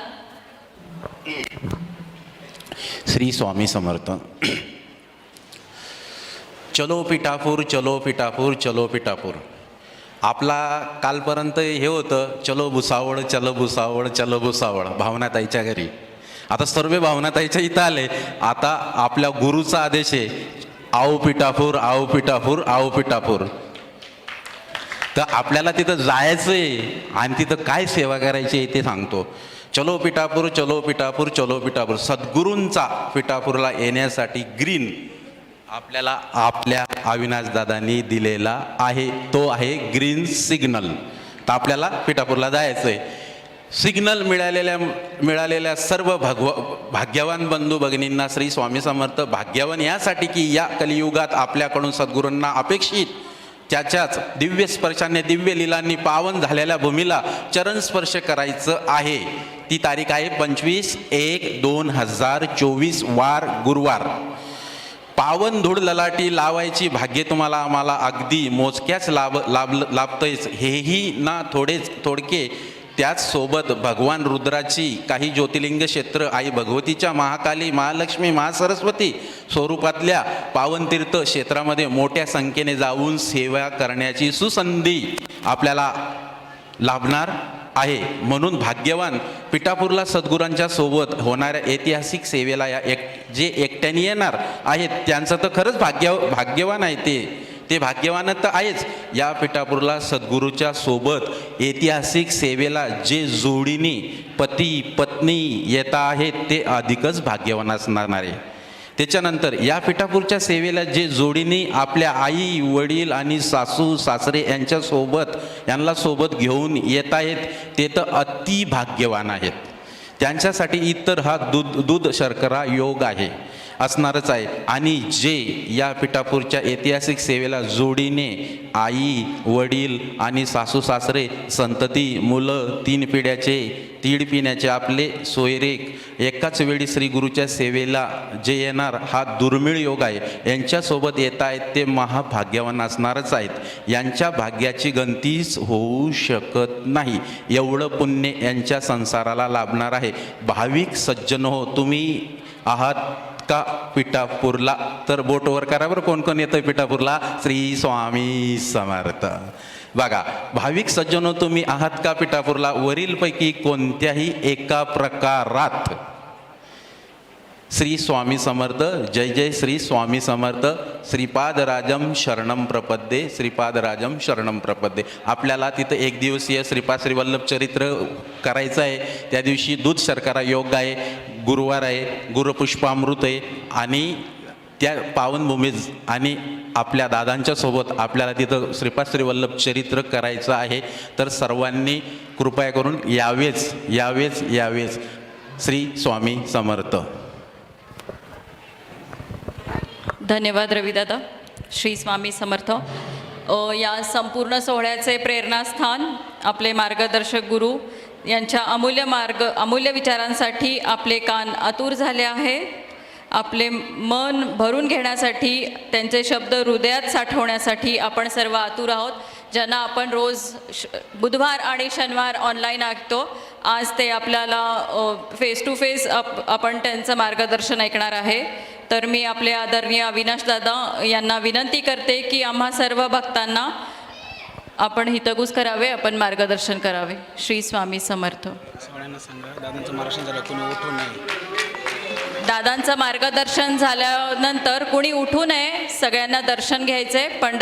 श्री स्वामी समर्थ. चलो पिठापूर, चलो पिठापूर, चलो पिठापूर. आपला कालपर्यंत हे होतं चलो भुसावळ, चलो भुसावळ, चलो भुसावळ, भावनाताईच्या घरी. आता सर्व भावनाताईच्या इथं आले. आता आपल्या गुरुचा आदेश आहे, आओ पिठापूर, आओ पिठापूर, आओ पिठापूर. तर आपल्याला तिथं जायचं आहे आणि तिथं काय सेवा करायची आहे ते सांगतो. चलो पिठापूर, चलो पिठापूर, चलो पिठापूर. सद्गुरूंचा पिठापूरला येण्यासाठी ग्रीन आपल्याला आपल्या अविनाश दादांनी दिलेला आहे. तो आहे ग्रीन सिग्नल. तर आपल्याला पिठापूरला जायचं आहे. सिग्नल मिळालेल्या सर्व भाग्यवान बंधू भगिनींना श्री स्वामी समर्थ. भाग्यवान यासाठी की या कलियुगात आपल्याकडून सद्गुरूंना अपेक्षित त्याच्याच दिव्य स्पर्शाने दिव्य लीलांनी पावन झालेल्या भूमीला चरण स्पर्श करायचं आहे. ती तारीख आहे 25/1/2024 वार गुरुवार. पावन धूळ ललाटी लावायची भाग्य तुम्हाला आम्हाला अगदी मोजक्याच लाभतंयच. हेही ना थोडके. त्याचसोबत भगवान रुद्राची काही ज्योतिर्लिंग क्षेत्र, आई भगवतीच्या, महाकाली, महालक्ष्मी, महासरस्वती स्वरूपातल्या पावनतीर्थ क्षेत्रामध्ये मोठ्या संख्येने जाऊन सेवा करण्याची सुसंधी आपल्याला लाभणार. आहे. म्हणून भाग्यवान पिठापूरला सद्गुरांच्या सोबत होणाऱ्या ऐतिहासिक सेवेला जे एकट्याने येणार आहेत त्यांचं तर खरंच भाग्यवान आहे. ते भाग्यवान तर आहेच. या पिठापूरला सद्गुरूच्या सोबत ऐतिहासिक सेवेला जे जोडीने पती पत्नी येत आहेत ते अधिकच भाग्यवान असणार आहे. त्याच्यानंतर या पिठापूरच्या सेवेला जे जोडीने आपल्या आई वडील आणि सासू सासरे यांना सोबत घेऊन येत आहेत ते तर अति भाग्यवान आहेत. त्यांच्यासाठी इतर हा दूध शर्करा योग असणारच आहे. आणि जे या पिठापूरच्या ऐतिहासिक सेवेला जोडीने आई वडील आणि सासू सासरे संतती मुलं 3 पिढ्याचे तीड पिण्याचे आपले सोयरेक एकाच वेळी श्री गुरुच्या सेवेला जे येणार हा दुर्मिळ योग आहे. यांच्यासोबत येत आहेत ते महाभाग्यवान असणारच आहेत. यांच्या भाग्याची गणतीच होऊ शकत नाही. एवढं पुण्य यांच्या संसाराला लाभणार आहे. भाविक सज्जन हो, तुम्ही आहात का पिठापूरला? तर बोटवर करा बरं, कोण कोण येतं पिठापूरला. श्री स्वामी समर्थ. बघा, भाविक सज्जनो तुम्ही आहात का पिठापूरला? वरीलपैकी कोणत्याही एका प्रकारात श्री स्वामी समर्थ, जय जय श्री स्वामी समर्थ, श्रीपादराजम शरणम प्रपद्ये, श्रीपादराजम शरणम प्रपद्ये. आपल्याला तिथं 1 दिवसीय श्रीपाद श्रीवल्लभ चरित्र करायचं आहे. त्या दिवशी दूध शर्करा योग आहे, गुरुवार आहे, गुरुपुष्पामृत आहे आणि त्या पावनभूमीत आणि आपल्या दादांच्या सोबत आपल्याला तिथं श्रीपाद श्रीवल्लभ चरित्र करायचं आहे. तर सर्वांनी कृपया करून यावेच. श्री स्वामी समर्थ. धन्यवाद रविदादा. श्री स्वामी समर्थ. या संपूर्ण सोहळ्याचे प्रेरणास्थान आपले मार्गदर्शक गुरु यांच्या अमूल्य विचारांसाठी आपले कान आतुर झाले आहे. आपले मन भरून घेण्यासाठी, त्यांचे शब्द हृदयात साठवण्यासाठी आपण सर्व आतुर आहोत. ज्यांना आपण रोज बुधवार आणि शनिवार ऑनलाईन ऐकतो, आज ते आपल्याला फेस टू फेस आपण त्यांचं मार्गदर्शन ऐकणार आहे. तर मी आपले आदरणीय अविनाश दादा यांना विनंती करते की आम्हा सर्व भक्तांना आपण हितगुज करावे, आपण मार्गदर्शन करावे. श्री स्वामी समर्थ. सगळ्यांना सांगा दादांचं मार्गदर्शन झालं, कोणी उठू नये. दादांचं मार्गदर्शन झाल्यानंतर कुणी उठू नये. सगळ्यांना दर्शन घ्यायचे, पण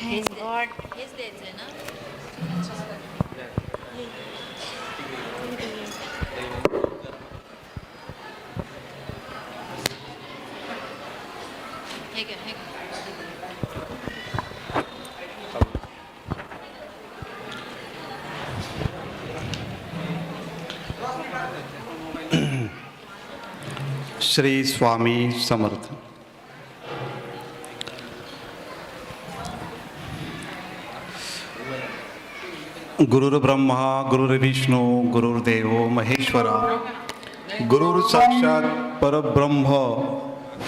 हेच द्यायचंय ना. हे घ्या. श्री स्वामी समर्थ. गुरुर्ब्रह्मा गुरुर्विष्णू गुरुर्देव महेश्वरा, गुरुर साक्षात परब्रह्म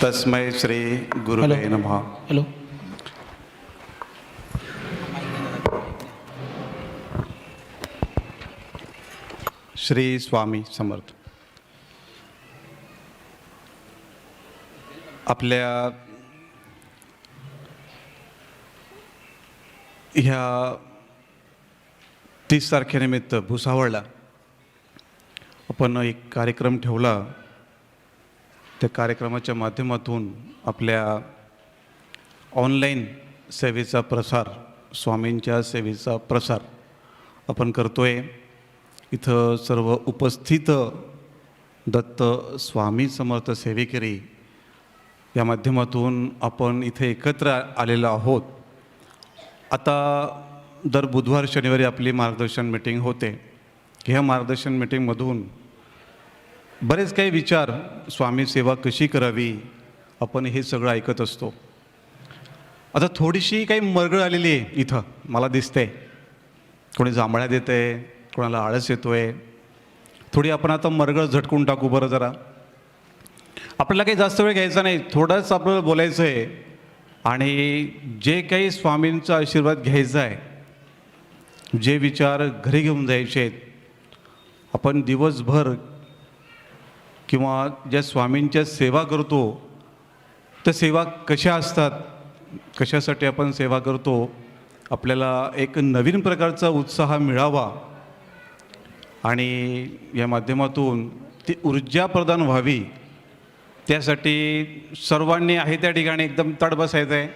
तस्मै श्री गुरुवे नमः. हॅलो. श्री स्वामी समर्थ. आपल्या ह्या 30 तारखेनिमित्त भुसावळला आपण एक कार्यक्रम ठेवला. त्या कार्यक्रमाच्या माध्यमातून आपल्या ऑनलाईन सेवेचा प्रसार, स्वामींच्या सेवेचा प्रसार आपण करतोय. इथं सर्व उपस्थित दत्त स्वामी समर्थ सेवेकरी या माध्यमातून आपण इथे एकत्र आलेलो आहोत. आता दर बुधवार शनिवारी आपली मार्गदर्शन मीटिंग होते. ह्या मार्गदर्शन मीटिंगमधून बरेच काही विचार, स्वामी सेवा कशी करावी, आपण हे सगळं ऐकत असतो. आता थोडीशी काही मरगळ आलेली आहे इथं, मला दिसते. कोणी जांभळ्या देत आहे, कोणाला आळस येतो आहे. थोडी आपण आता मरगळ झटकून टाकू बरं जरा. आपल्याला काही जास्त वेळ घ्यायचा नाही, थोडंच आपल्याला बोलायचं आहे आणि जे काही स्वामींचा आशीर्वाद घ्यायचा आहे, जे विचार घरी घेऊन जायचे आहेत, आपण दिवसभर किंवा ज्या स्वामींच्या सेवा करतो त्या सेवा कशा असतात, कशासाठी आपण सेवा करतो, आपल्याला एक नवीन प्रकारचा उत्साह मिळावा आणि या माध्यमातून ती ऊर्जा प्रदान व्हावी, त्यासाठी सर्वांनी आहे त्या ठिकाणी एकदम तड बसायचं आहे.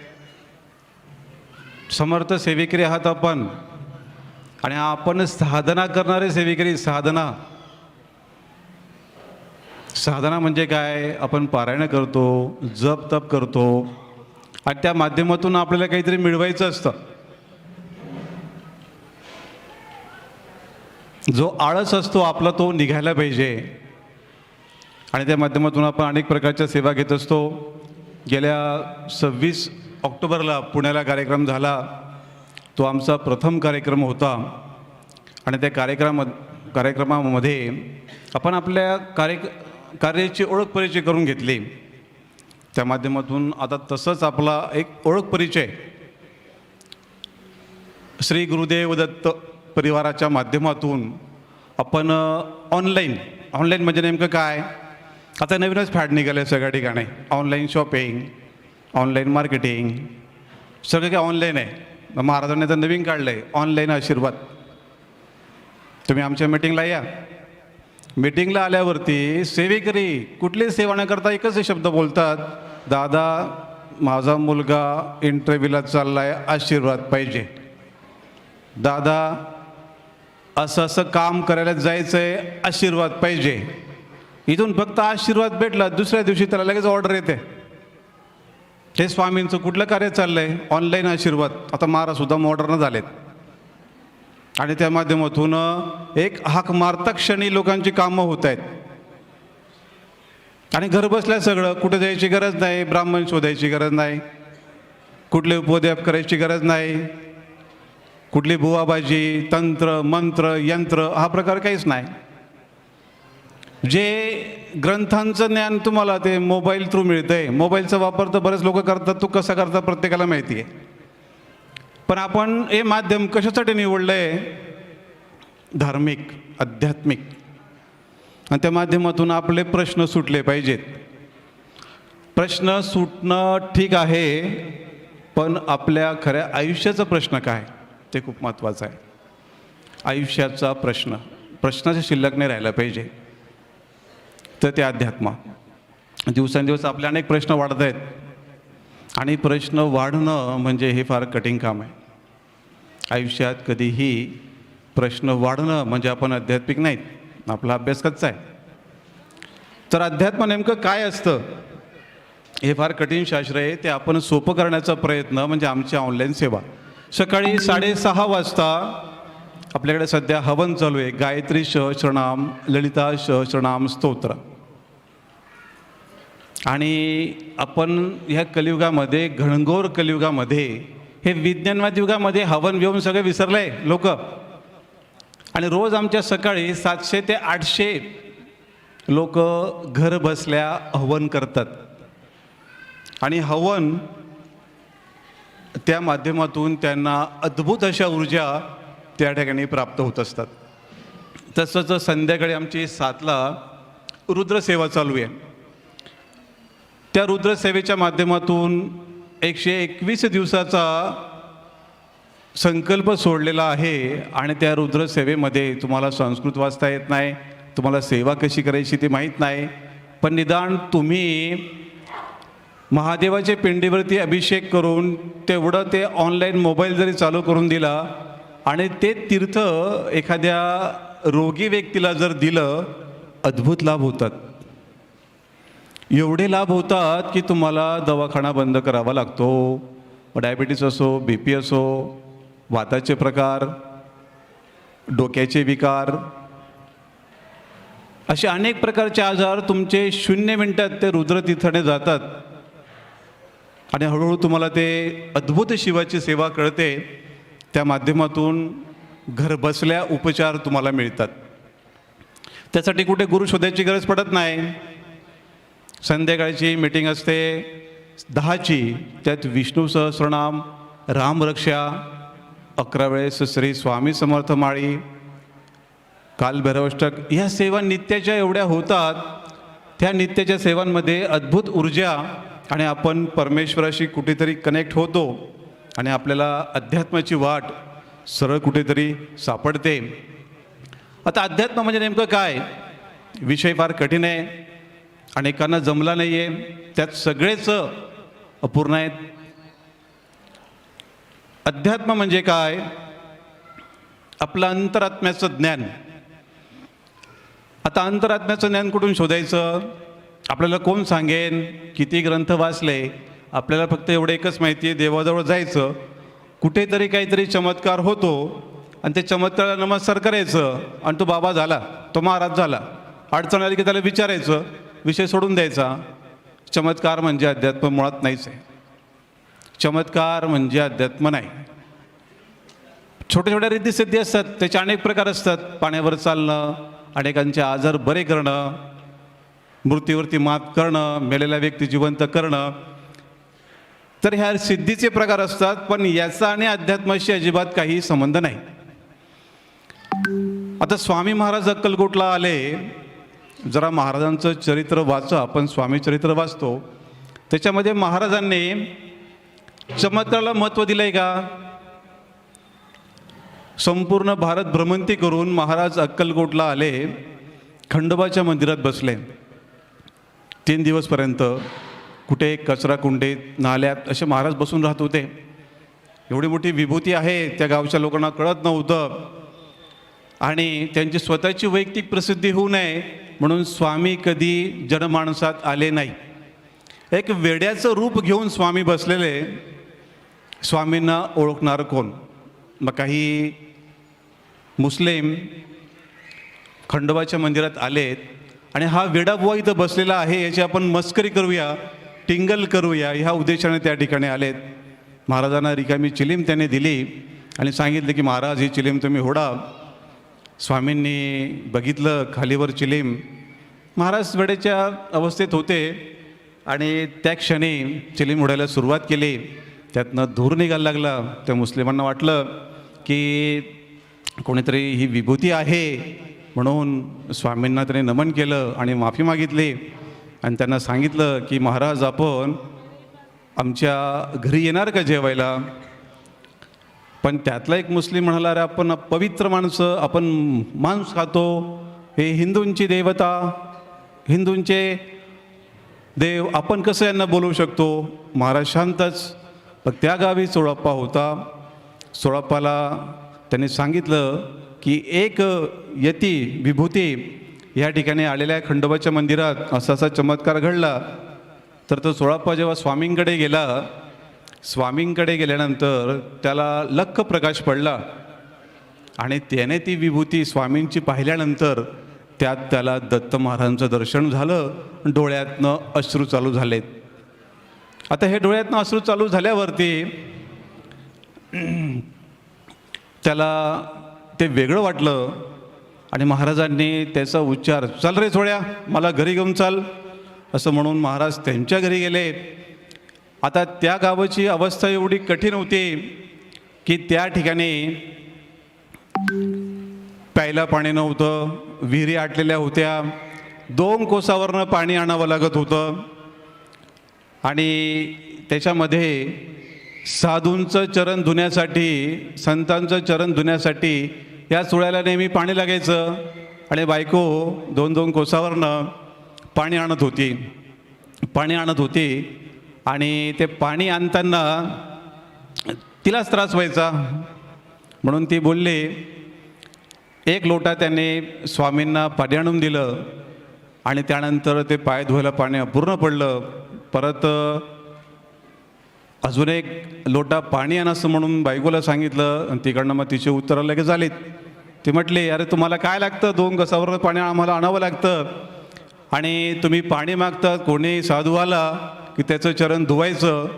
समर्थ सेवेकरी आहात आपण आणि आपण साधना करणारे सेवेकरी. साधना म्हणजे काय? आपण पारायण करतो, जप तप करतो आणि त्या माध्यमातून आपल्याला काहीतरी मिळवायचं असतं. जो आळस असतो आपला तो निघायला पाहिजे आणि त्या माध्यमातून आपण अनेक प्रकारच्या सेवा घेत असतो. गेल्या 26 ऑक्टोबरला पुण्याला कार्यक्रम झाला. तो आमचा प्रथम कार्यक्रम होता आणि त्या कार्यक्रमामध्ये आपण आपल्या कार्याची ओळख परिचय करून घेतली. त्या माध्यमातून आता तसंच आपला एक ओळख परिचय श्री गुरुदेव दत्त परिवाराच्या माध्यमातून आपण ऑनलाईन म्हणजे नेमकं काय? आता नवीनच फॅड निघालं आहे सगळ्या ठिकाणी. ऑनलाईन शॉपिंग, ऑनलाईन मार्केटिंग, सगळं काही ऑनलाईन आहे. महाराजांनी तर नवीन काढलं आहे ऑनलाईन आशीर्वाद. तुम्ही आमच्या मीटिंगला या. मीटिंगला आल्यावरती सेवेकरी कुठलीच सेवा न करता एकच शब्द बोलतात, दादा माझा मुलगा इंटरव्ह्यूला चालला आहे, आशीर्वाद पाहिजे. दादा असं असं काम करायला जायचं आहे, आशीर्वाद पाहिजे. इथून फक्त आशीर्वाद भेटला, दुसऱ्या दिवशी त्याला लगेच ऑर्डर येते. ते स्वामींचं कुठलं कार्य चाललं आहे? ऑनलाईन आशीर्वाद. आता महाराजसुद्धा मॉडर्न झालेत आणि त्या माध्यमातून एक हाक मारता क्षणी लोकांची कामं होत आहेत आणि घर बसल्या सगळं. कुठे जायची गरज नाही, ब्राह्मण शोधायची गरज नाही, कुठले उपद्याप करायची गरज नाही, कुठली बुवाबाजी, तंत्र मंत्र यंत्र हा प्रकार काहीच नाही. जे ग्रंथांचं ज्ञान तुम्हाला ते मोबाईल थ्रू मिळतं आहे. मोबाईलचा वापर तर बरेच लोक करतात, तो कसा करतात प्रत्येकाला माहिती आहे. पण आपण हे माध्यम कशासाठी निवडलं आहे? धार्मिक, आध्यात्मिक. आणि त्या माध्यमातून आपले प्रश्न सुटले पाहिजेत. प्रश्न सुटणं ठीक आहे, पण आपल्या खऱ्या आयुष्याचा प्रश्न काय ते खूप महत्त्वाचं आहे. आयुष्याचा प्रश्नाच्या शिल्लक नाही राहिला पाहिजे. तर ते अध्यात्म. दिवसेंदिवस आपले अनेक प्रश्न वाढत आहेत आणि प्रश्न वाढणं म्हणजे हे फार कठीण काम आहे. आयुष्यात कधीही प्रश्न वाढणं म्हणजे आपण आध्यात्मिक नाहीत, आपला अभ्यास कच्चा आहे. तर अध्यात्म नेमकं काय असतं हे फार कठीण शास्त्र आहे. ते आपण सोपं करण्याचा प्रयत्न म्हणजे आमची ऑनलाईन सेवा. सकाळी 6:30 वाजता आपल्याकडे सध्या हवन चालू आहे. गायत्री सहस्रनाम, ललिता सहस्रनाम स्तोत्र. आणि आपण ह्या कलियुगामध्ये, घणघोर कलियुगामध्ये, हे विज्ञानवाद युगामध्ये हवन घेऊन सगळे विसरले लोक. आणि रोज आमच्या सकाळी 700 ते 800 लोक घर बसल्या हवन करतात. आणि हवन त्या माध्यमातून त्यांना अद्भुत अशा ऊर्जा त्या ठिकाणी प्राप्त होत असतात. तसंच संध्याकाळी आमची 7ला रुद्रसेवा चालू आहे. त्या रुद्रसेवेच्या माध्यमातून 121 दिवसाचा संकल्प सोडलेला आहे. आणि त्या रुद्रसेवेमध्ये तुम्हाला संस्कृत वाचता येत नाही, तुम्हाला सेवा कशी करायची ते माहीत नाही, पण निदान तुम्ही महादेवाच्या पिंडीवरती अभिषेक करून तेवढं ते ऑनलाईन मोबाईल जरी चालू करून दिला आणि ते तीर्थ एखाद्या रोगी व्यक्तीला जर दिलं, अद्भुत लाभ होतात. एवढे लाभ होतात की तुम्हाला दवाखाना बंद करावा लागतो. डायबिटीस असो, BP असो, वाताचे प्रकार, डोक्याचे विकार, असे अनेक प्रकारचे आजार तुमचे 0 मिनिटात ते रुद्रतीर्थाने जातात. आणि हळूहळू तुम्हाला ते अद्भुत शिवाची सेवा कळते. त्या माध्यमातून घरबसल्या उपचार तुम्हाला मिळतात. त्यासाठी कुठे गुरु शोधायची गरज पडत नाही. संध्याकाळची मीटिंग असते 10ची, त्यात विष्णू सहस्रनाम, रामरक्षा, 11 वेळेस श्री स्वामी समर्थ माळी, कालभैरवाष्टक, ह्या सेवा नित्याच्या एवढ्या होतात त्या नित्याच्या सेवांमध्ये अद्भुत ऊर्जा आणि आपण परमेश्वराशी कुठेतरी कनेक्ट होतो आणि आपल्याला अध्यात्माची वाट सरळ कुठेतरी सापडते. आता अध्यात्म म्हणजे नेमकं काय? विषय फार कठीण आहे, अनेकांना जमला नाही आहे, त्यात सगळेच अपूर्ण आहेत. अध्यात्म म्हणजे काय? आपलं अंतरात्म्याचं ज्ञान. आता अंतरात्म्याचं ज्ञान कुठून शोधायचं? आपल्याला कोण सांगेन? किती ग्रंथ वाचले? आपल्याला फक्त एवढं एकच माहिती आहे, देवाजवळ जायचं, कुठेतरी काहीतरी चमत्कार होतो आणि ते चमत्काराला नमस्कार करायचं आणि तो बाबा झाला, तो महाराज झाला. अडचण आली की त्याला विचारायचं, विषय सोडून द्यायचा. चमत्कार म्हणजे अध्यात्म मुळात नाहीच आहे. चमत्कार म्हणजे अध्यात्म नाही. छोट्या छोट्या रिद्धिसिद्धी असतात, त्याचे अनेक प्रकार असतात. पाण्यावर चालणं, अनेकांचे आजार बरे करणं, मृत्यूवरती मात करणं, मेलेला व्यक्ती जिवंत करणं. तर ह्या सिद्धीचे प्रकार असतात, पण याचा आणि अध्यात्माशी अजिबात काही संबंध नाही. आता स्वामी महाराज अक्कलकोटला आले. जरा महाराजांचं चरित्र वाचा. आपण स्वामी चरित्र वाचतो, त्याच्यामध्ये महाराजांनी चमत्काराला महत्त्व दिलं आहे का? संपूर्ण भारत भ्रमंती करून महाराज अक्कलकोटला आले, खंडोबाच्या मंदिरात बसले. 3 दिवसपर्यंत कुठे कचरा कुंडीत, नाल्यात असे महाराज बसून राहत होते. एवढी मोठी विभूती आहे, त्या गावच्या लोकांना कळत नव्हतं. आणि त्यांची स्वतःची वैयक्तिक प्रसिद्धी होऊ नये म्हणून स्वामी कधी जनमानसात आले नाही. एक वेड्याचं रूप घेऊन स्वामी बसलेले. स्वामींना ओळखणार कोण? मग काही मुस्लिम खंडोबाच्या मंदिरात आलेत आणि हा वेडाबुवा इथं बसलेला आहे, याची आपण मस्करी करूया, टिंगल करूया, ह्या उद्देशाने त्या ठिकाणी आलेत. महाराजांना रिकामी चिलीम त्याने दिली आणि सांगितलं की महाराज ही चिलीम तुम्ही होडा. स्वामींनी बघितलं खालीवर चिलीम. महाराज वेड्याच्या अवस्थेत होते आणि त्या क्षणी चिलीम उडायला सुरुवात केली. त्यातनं धूर निघायला लागला. त्या मुस्लिमांना वाटलं की कोणीतरी ही विभूती आहे, म्हणून स्वामींना त्याने नमन केलं आणि माफी मागितली आणि त्यांना सांगितलं की महाराज आपण आमच्या घरी येणार का जेवायला? पण त्यातला एक मुस्लिम म्हणाला, अरे आपण पवित्र माणसं, आपण मांस खातो, हे हिंदूंची देवता, हिंदूंचे देव, आपण कसं यांना बोलवू शकतो? महाराज शांतच. पण त्या गावी सोळाप्पा होता. सोळाप्पाला त्यांनी सांगितलं की एक यती विभूती या ठिकाणी आलेल्या खंडोबाच्या मंदिरात असा असा चमत्कार घडला. तर तो सोळाप्पा जेव्हा स्वामींकडे गेला, स्वामींकडे गेल्यानंतर त्याला लख्ख प्रकाश पडला आणि त्याने ती विभूती स्वामींची पाहिल्यानंतर त्यात त्याला दत्त महाराजांचं दर्शन झालं. डोळ्यातनं अश्रू चालू झालेत. आता हे डोळ्यातनं अश्रू चालू झाल्यावरती त्याला ते वेगळं वाटलं आणि महाराजांनी त्याचा उच्चार, चल रे सोड्या, मला घरी घेऊन चाल, असं म्हणून महाराज त्यांच्या घरी गेले. आता त्या गावाची अवस्था एवढी कठीण होती की त्या ठिकाणी प्यायला पाणी नव्हतं, विहिरी आटलेल्या होत्या, 2 कोसावरनं पाणी आणावं लागत होतं. आणि त्याच्यामध्ये साधूंचं चरण धुण्यासाठी, संतांचं चरण धुण्यासाठी या चुळ्याला नेहमी पाणी लागायचं आणि बायको 2-2 कोसावरनं पाणी आणत होती. आणि ते पाणी आणताना तिलाच त्रास व्हायचा. म्हणून ती बोलली, 1 लोटा त्याने स्वामींना पाणी आणून दिलं आणि त्यानंतर ते पाय धुवायला पाणी अपूर्ण पडलं. परत अजून 1 लोटा पाणी आण असं म्हणून बायकोला सांगितलं आणि तिकडनं मग तिचे उत्तरं लगेच आलीत. ती म्हटली, अरे तुम्हाला काय लागतं, 2 कोसावर पाणी आम्हाला आणावं लागतं आणि तुम्ही पाणी मागता, कोणी साधू आला की त्याचं चरण धुवायचं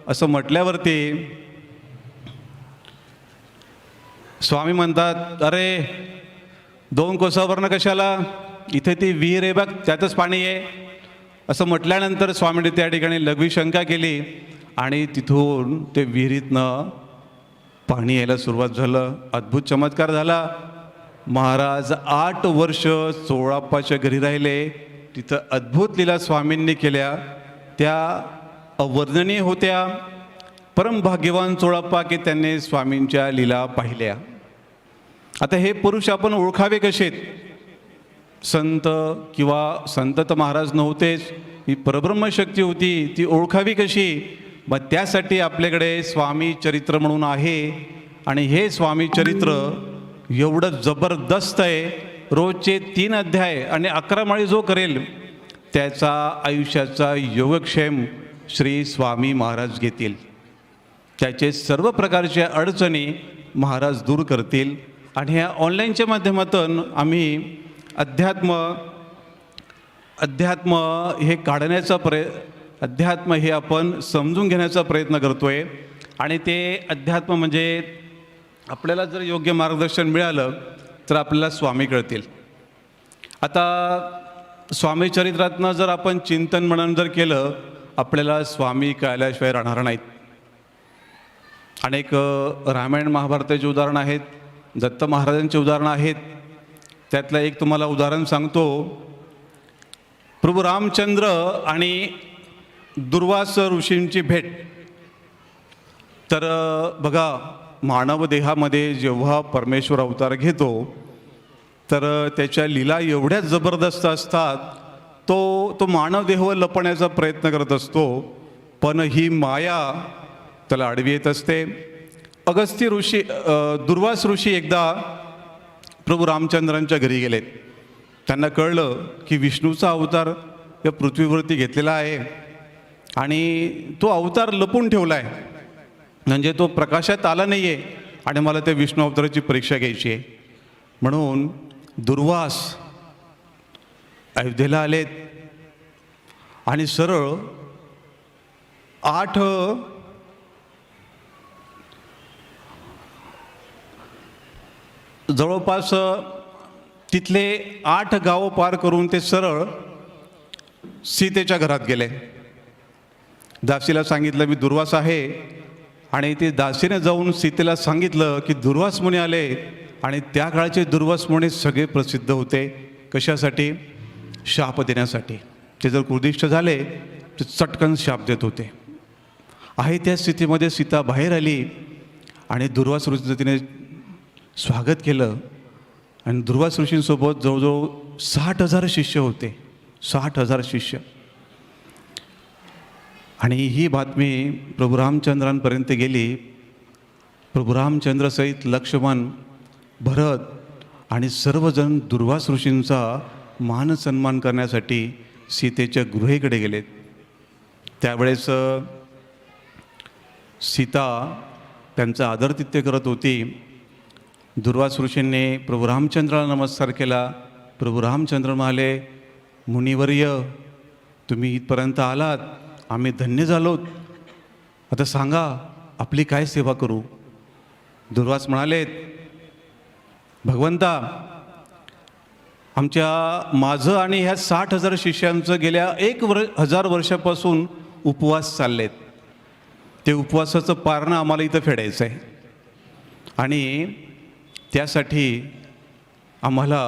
असं म्हटल्यावरती स्वामी म्हणतात, अरे 2 कोसावरनं कशाला, इथे ती विहीर आहे बघ, त्यातच पाणी आहे. असं म्हटल्यानंतर स्वामीने त्या ठिकाणी लघवी शंका केली आणि तिथून ते विहिरीतनं पाणी यायला सुरुवात झालं. अद्भुत चमत्कार झाला. महाराज 8 वर्ष सोळाप्पाच्या घरी राहिले. तिथं अद्भुत लीला स्वामींनी केल्या त्या अवर्णनीय होत्या. परम भाग्यवान चोळप्पा की त्यांनी स्वामींच्या लीला पाहिल्या. आता हे पुरुष आपण ओळखावे कसे? संत किंवा संत तर महाराज नव्हतेच, ही परब्रह्मशक्ती होती, ती ओळखावी कशी? मग त्यासाठी आपल्याकडे स्वामी चरित्र म्हणून आहे. आणि हे स्वामी चरित्र एवढं जबरदस्त आहे. रोजचे 3 अध्याय आणि 11 माळी जो करेल त्याचा आयुष्याचा योगक्षेम श्री स्वामी महाराज घेतील. त्याचे सर्व प्रकारच्या अडचणी महाराज दूर करतील. आणि ह्या ऑनलाईनच्या माध्यमातून आम्ही अध्यात्म हे काढण्याचा अध्यात्म हे आपण समजून घेण्याचा प्रयत्न करतो आहे. आणि ते अध्यात्म म्हणजे आपल्याला जर योग्य मार्गदर्शन मिळालं तर आपल्याला स्वामी कळतील. आता स्वामी चरित्रातनं जर आपण चिंतन मनन जर केलं आपल्याला स्वामी कळल्याशिवाय राहणार नाहीत. अनेक रामायण महाभारताचे उदाहरणं आहेत, दत्त महाराजांचे उदाहरणं आहेत. त्यातलं एक तुम्हाला उदाहरण सांगतो. प्रभू रामचंद्र आणि दुर्वास ऋषींची भेट. तर बघा, मानव देहामध्ये जेव्हा परमेश्वर अवतार घेतो तर त्याच्या लीला एवढ्या जबरदस्त असतात. तो मानव देह लपण्याचा प्रयत्न करत असतो, पण ही माया त्याला आडवी येत असते. अगस्त्य ऋषी दुर्वास ऋषी एकदा प्रभू रामचंद्रांच्या घरी गेलेत. त्यांना कळलं की विष्णूचा अवतार या पृथ्वीवरती घेतलेला आहे आणि तो अवतार लपून ठेवला आहे, म्हणजे तो प्रकाशात आला नाही आहे आणि मला त्या विष्णू अवताराची परीक्षा घ्यायची आहे. म्हणून दुर्वास अयोध्येला आलेत आणि सरळ 8 जवळपास तिथले 8 गावं पार करून ते सरळ सीतेच्या घरात गेले. दासीला सांगितलं मी दुर्वास आहे. आणि ते दासीने जाऊन सीतेला सांगितलं की दुर्वास मुनी आले. आणि त्या काळचे दुर्वास मुनी सगळे प्रसिद्ध होते. कशासाठी? शाप देण्यासाठी. ते जर कुर्दिष्ट झाले तर चटकन शाप देत होते. आहे त्या स्थितीमध्ये सीता बाहेर आली आणि दुर्वास ऋषींचं तिने स्वागत केलं. आणि दुर्वास ऋषींसोबत जवळजवळ 60,000 शिष्य होते. 60,000 शिष्य. आणि ही बातमी प्रभू रामचंद्रांपर्यंत गेली. प्रभू रामचंद्रसहित लक्ष्मण, भरत आणि सर्वजण दुर्वास ऋषींचा मान सन्मान करण्यासाठी सीतेच्या गृहेकडे गेलेत. त्यावेळेस सीता त्यांचा आदरातिथ्य करत होती. दुर्वास ऋषींनी प्रभू रामचंद्राला नमस्कार केला. प्रभू रामचंद्र म्हणाले, मुनिवर्य तुम्ही इथपर्यंत आलात, आम्ही धन्य झालोत. आता सांगा आपली काय सेवा करू? दुर्वास म्हणालेत, भगवंता माझं आणि ह्या 60,000 शिष्यांचं गेल्या 1,000 वर्षापासून उपवास चाललेत. ते उपवासाचं पारणं आम्हाला इथं फेडायचं आहे आणि त्यासाठी आम्हाला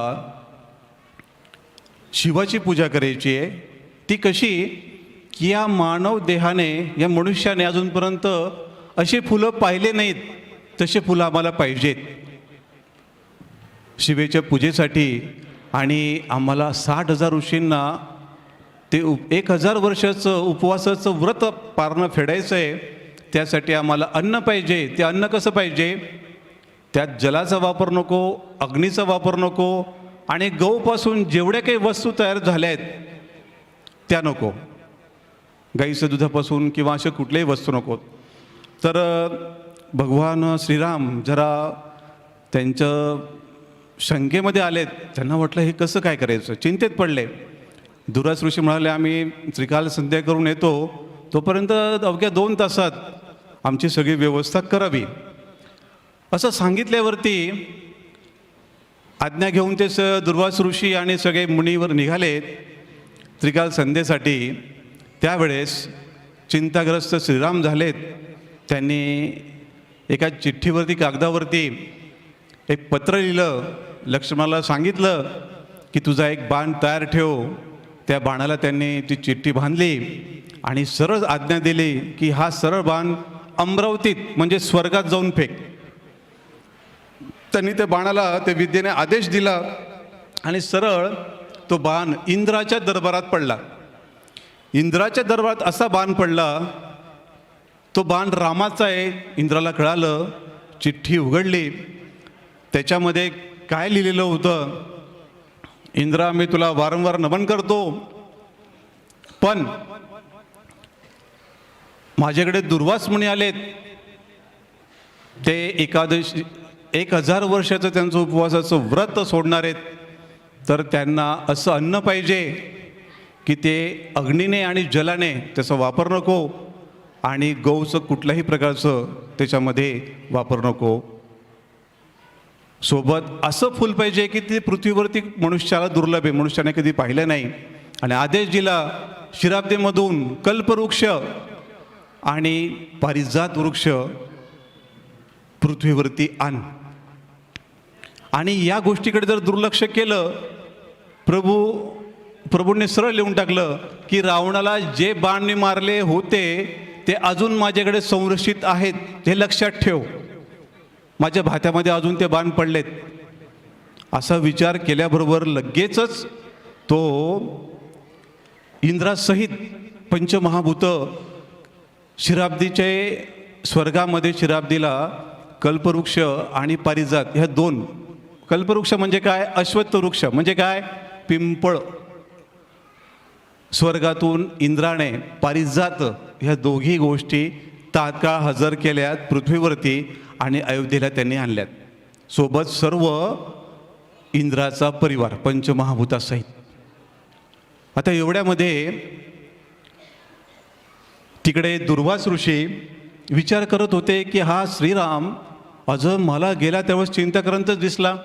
शिवाची पूजा करायची आहे. ती कशी की या मानव देहाने, या मनुष्याने अजूनपर्यंत अशी फुलं पाहिले नाहीत, तसे फुलं आम्हाला पाहिजेत शिवेच्या पूजेसाठी. आणि आम्हाला 60,000 ऋषींना ते 1,000 वर्षाचं उपवासाचं व्रत पारणं फेडायचं आहे. त्यासाठी आम्हाला अन्न पाहिजे. ते अन्न कसं पाहिजे? त्यात जलाचा वापर नको, अग्नीचा वापर नको आणि गहूपासून जेवढ्या काही वस्तू तयार झाल्या आहेत त्या नको. गाईचं दुधापासून किंवा अशा कुठल्याही वस्तू नको. तर भगवान श्रीराम जरा त्यांचं शंकेमध्ये आलेत. त्यांना वाटलं हे कसं काय करायचं, चिंतेत पडले. दुर्वास ऋषी म्हणाले, आम्ही त्रिकाल संध्या करून येतो, तोपर्यंत अवघ्या 2 तासात आमची सगळी व्यवस्था करावी. असं सांगितल्यावरती आज्ञा घेऊन ते दुर्वास ऋषी आणि सगळे मुनीवर निघालेत त्रिकाल संध्येसाठी. त्यावेळेस चिंताग्रस्त श्रीराम झालेत. त्यांनी एका चिठ्ठीवरती, कागदावरती एक पत्र लिहिलं. लक्ष्मणाला सांगितलं की तुझा एक बाण तयार ठेव त्या बाणाला त्यांनी ती चिठ्ठी बांधली आणि सरळ आज्ञा दिली की हा सरळ बाण अमरावतीत म्हणजे स्वर्गात जाऊन फेक. त्यांनी त्या बाणाला त्या विद्येने आदेश दिला आणि सरळ तो बाण इंद्राच्या दरबारात पडला. इंद्राच्या दरबारात असा बाण पडला, तो बाण रामाचा आहे. इंद्राला कळालं, चिठ्ठी उघडली, त्याच्यामध्ये काय लिहिलेलं होतं, इंद्रा मी तुला वारंवार नमन करतो, पण माझ्याकडे दुर्वास मुनी आलेत, ते एकादशी 1000 वर्षाचं त्यांचं उपवासाचं व्रत सोडणार आहेत, तर त्यांना असं अन्न पाहिजे की ते अग्नीने आणि जलाने त्याचा वापर नको आणि गौचं कुठल्याही प्रकारचं त्याच्यामध्ये वापर नको. सोबत असं फूल पाहिजे की ते पृथ्वीवरती मनुष्याला दुर्लभ आहे, मनुष्याने कधी पाहिलं नाही. आणि आदेश दिला क्षीराब्दीमधून कल्पवृक्ष आणि पारिजात वृक्ष पृथ्वीवरती आण. आणि या गोष्टीकडे जर दुर्लक्ष केलं, प्रभूंनी सरळ लिहून टाकलं की रावणाला जे बाण मारले होते ते अजून माझ्याकडे संरक्षित आहेत, हे लक्षात ठेव, माझ्या भात्यामध्ये अजून ते बाण पडलेत. असा विचार केल्याबरोबर लगेचच तो इंद्रासहित पंचमहाभूत क्षीराब्दीचे स्वर्गामध्ये क्षीराब्दीला कल्पवृक्ष आणि पारिजात ह्या 2, कल्पवृक्ष म्हणजे काय, अश्वत्थ वृक्ष म्हणजे काय, पिंपळ, स्वर्गातून इंद्राने पारिजात ह्या दोघी गोष्टी तात्काळ हजर केल्यात पृथ्वीवरती आणि अयोध्येला त्यांनी आणल्यात. सोबत सर्व इंद्राचा परिवार पंचमहाभूतासहित. आता एवढ्यामध्ये तिकडे दुर्वास ऋषी विचार करत होते की हा श्रीराम अजून मला गेला त्यावेळेस चिंताक्रांतच दिसला,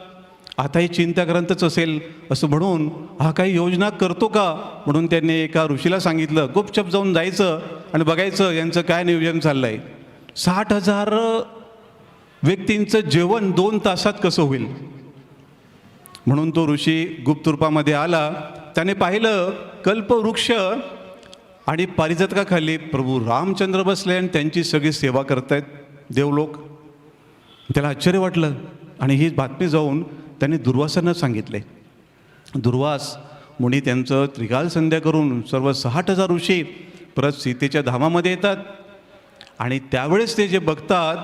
आताही चिंताक्रांतच असेल असं म्हणून हा काही योजना करतो का, म्हणून त्यांनी एका ऋषीला सांगितलं गुपचप जाऊन जायचं आणि बघायचं यांचं काय नियोजन चाललं आहे. 60,000 व्यक्तींचं जेवण 2 तासात कसं होईल. म्हणून तो ऋषी गुप्त रूपामध्ये आला, त्याने पाहिलं कल्पवृक्ष आणि पारिजातकाखाली प्रभू रामचंद्र बसले आणि त्यांची सगळी सेवा करतायत देवलोक. त्याला आश्चर्य वाटलं आणि ही बातमी जाऊन त्यांनी दुर्वासांना सांगितले. दुर्वास मुनी त्यांचं त्रिकाल संध्या करून सर्व 60,000 ऋषी परत सीतेच्या धामामध्ये येतात आणि त्यावेळेस ते जे बघतात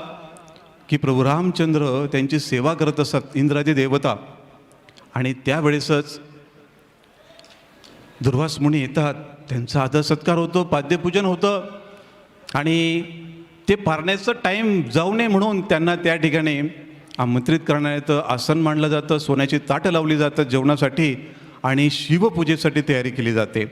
की प्रभू रामचंद्र त्यांची सेवा करत असतात, इंद्रादी देवता, आणि त्यावेळेसच दुर्वास मुनी येतात, त्यांचा आदर सत्कार होतो, पाद्यपूजन होतं आणि ते पारण्याचं टाईम जाऊ नये म्हणून त्यांना त्या ठिकाणी आमंत्रित करण्यात येतं, आसन मांडलं जातं, सोन्याची ताटं लावली जातात जेवणासाठी आणि शिवपूजेसाठी तयारी केली जाते.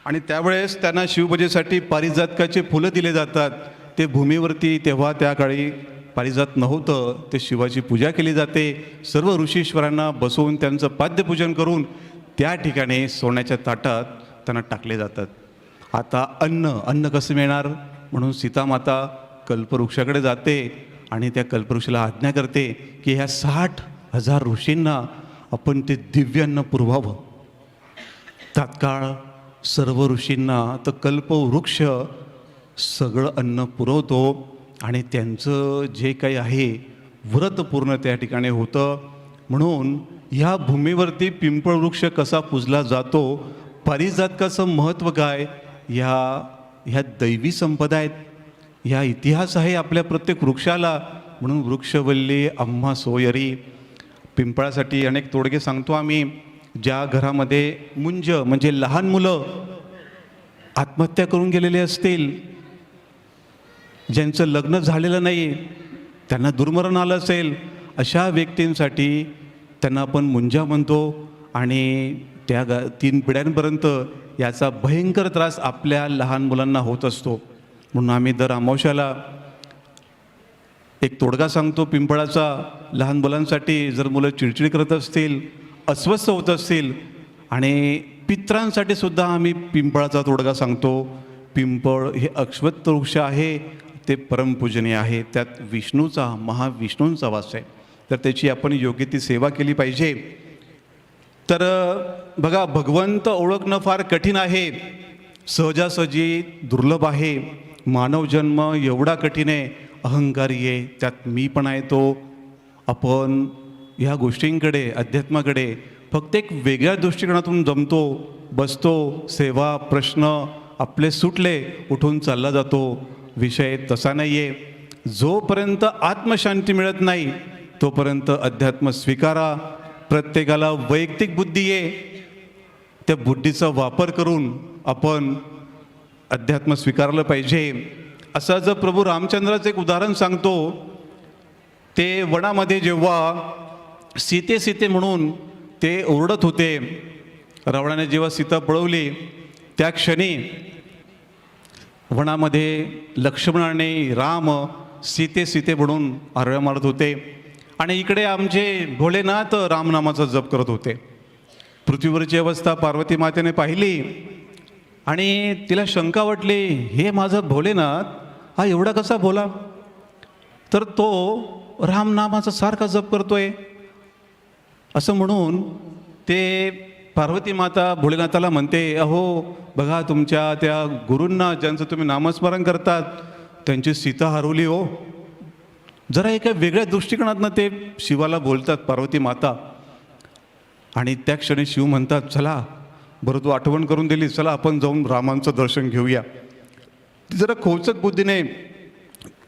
आणि त्यावेळेस त्यांना शिवपूजेसाठी पारिजातकाचे फुलं दिले जातात. ते भूमीवरती तेव्हा त्या काळी पारिजात नव्हतं, ते शिवाची पूजा केली जाते. सर्व ऋषीश्वरांना बसवून त्यांचं पाद्यपूजन करून त्या ठिकाणी सोन्याच्या ताटात त्यांना टाकले जातात. आता अन्न कसं मिळणार म्हणून सीतामाता कल्पवृक्षाकडे जाते आणि त्या कल्पवृक्षाला आज्ञा करते की ह्या 60,000 ऋषींना आपण ते दिव्यान्न पुरवावं. तात्काळ सर्व ऋषींना तर कल्पवृक्ष सगळं अन्न पुरवतो आणि त्यांचं जे काही आहे व्रत पूर्ण त्या ठिकाणी होतं. म्हणून ह्या भूमीवरती पिंपळवृक्ष कसा पूजला जातो, पारिजातकाचं महत्त्व काय, ह्या दैवी संपदा आहेत, ह्या इतिहास आहे आपल्या प्रत्येक वृक्षाला. म्हणून वृक्षवल्ली आम्हा सोयरी. पिंपळासाठी अनेक तोडगे सांगतो आम्ही. ज्या घरामध्ये मुंज म्हणजे लहान मुलं आत्महत्या करून गेलेले असतील, ज्यांचं लग्न झालेलं नाही, त्यांना दुर्मरण आलं असेल, अशा व्यक्तींसाठी त्यांना आपण मुंजा म्हणतो आणि त्या 3 पिढ्यांपर्यंत याचा भयंकर त्रास आपल्या लहान मुलांना होत असतो. म्हणून आम्ही दर अमावस्याला एक तोडगा सांगतो पिंपळाचा लहान मुलांसाठी. जर मुलं चिडचिड करत असतील, अस्वस्थ होत असतील, आणि पित्रांसाठी सुद्धा आम्ही पिंपळाचा तोडगा सांगतो. पिंपळ हे अश्वत्थ वृक्ष आहे, ते परमपूजनीय आहे, त्यात विष्णूचा महाविष्णूंचा वास आहे, तर त्याची आपण योग्य ती सेवा केली पाहिजे. तर बघा, भगवंत ओळखणं फार कठीण आहे, सहजासहजी दुर्लभ आहे. मानव जन्म एवढा कठीण आहे, अहंकारी आहे, त्यात मी पण आहे. तो आपण ह्या गोष्टींकडे, अध्यात्माकडे फक्त एक वेगळ्या दृष्टिकोनातून जमतो, बसतो, सेवा प्रश्न आपले सुटले, उठून चालला जातो. विषय तसा नाही आहे. जोपर्यंत आत्मशांती मिळत नाही तोपर्यंत अध्यात्म स्वीकारा. प्रत्येकाला वैयक्तिक बुद्धी आहे, त्या बुद्धीचा वापर करून आपण अध्यात्म स्वीकारलं पाहिजे. असं जर प्रभू रामचंद्राचं एक उदाहरण सांगतो, ते वनामध्ये जेव्हा सीते सीते म्हणून ते ओरडत होते, रावणाने जेव्हा सीता पळवली, त्या क्षणी वनामध्ये लक्ष्मणाने राम सीते सीते म्हणून आरळ्या मारत होते आणि इकडे आमचे भोलेनाथ रामनामाचा जप करत होते. पृथ्वीवरची अवस्था पार्वती मातेने पाहिली आणि तिला शंका वाटली, हे माझा भोलेनाथ हा एवढा कसा भोला, तर तो रामनामाचा सारखा जप करतोय. असं म्हणून ते पार्वती माता भोलेनाथाला म्हणते, अहो बघा, तुमच्या त्या गुरूंना ज्यांचं तुम्ही नामस्मरण करतात त्यांची सीता हरवली हो. जरा एका वेगळ्या दृष्टिकोनातनं ते शिवाला बोलतात पार्वती माता. आणि त्या क्षणी शिव म्हणतात, चला बरं तू आठवण करून दिली, चला आपण जाऊन रामांचं दर्शन घेऊया. ती जरा खोचक बुद्धीने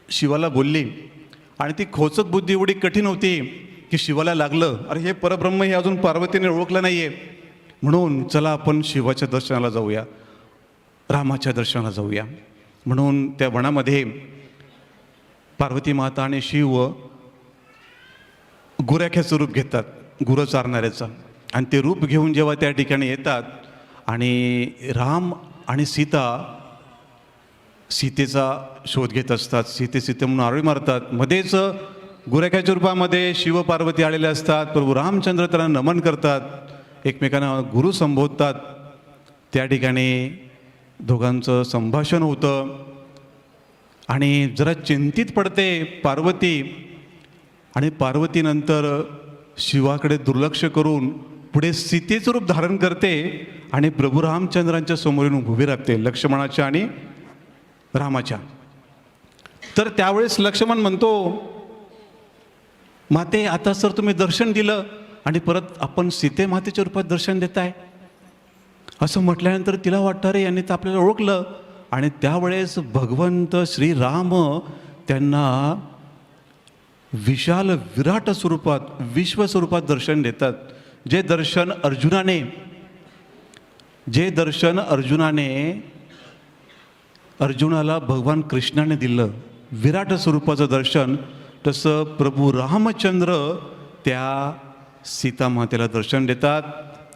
शिवाला बोलली आणि ती खोचक बुद्धी एवढी कठीण होती की शिवाला लागलं, अरे हे परब्रह्म हे अजून पार्वतीने ओळखलं नाही आहे, म्हणून चला आपण शिवाच्या दर्शनाला जाऊया, रामाच्या दर्शनाला जाऊया. म्हणून त्या वनामध्ये पार्वती माता आणि शिव गुराख्याचं रूप घेतात, गुरं चारणाऱ्याचं. आणि ते रूप घेऊन जेव्हा त्या ठिकाणी येतात आणि राम आणि सीतेचा शोध घेत असतात, सीते सीते म्हणून आरळी मारतात. मध्येच गुराख्याच्या रूपामध्ये शिव पार्वती आलेले असतात. प्रभू रामचंद्र त्यांना नमन करतात, एकमेकांना गुरु संबोधतात. त्या ठिकाणी दोघांचं संभाषण होतं आणि जरा चिंतित पडते पार्वती. आणि पार्वतीनंतर शिवाकडे दुर्लक्ष करून पुढे सीतेचं रूप धारण करते आणि प्रभू रामचंद्रांच्या समोर येऊन उभी राहते, लक्ष्मणाच्या आणि रामाच्या. तर त्यावेळेस लक्ष्मण म्हणतो, माते आता सर तुम्ही दर्शन दिलं आणि परत आपण सीते मातेच्या रूपात दर्शन देताय. असं म्हटल्यानंतर तिला वाटतं, अरे यांनी तर आपल्याला ओळखलं. आणि त्यावेळेस भगवंत श्रीराम त्यांना विशाल विराट स्वरूपात, विश्वस्वरूपात दर्शन देतात. जे दर्शन अर्जुनाला भगवान कृष्णाने दिलं, विराट स्वरूपाचं दर्शन, तसं प्रभू रामचंद्र त्या सीतामातेला दर्शन देतात.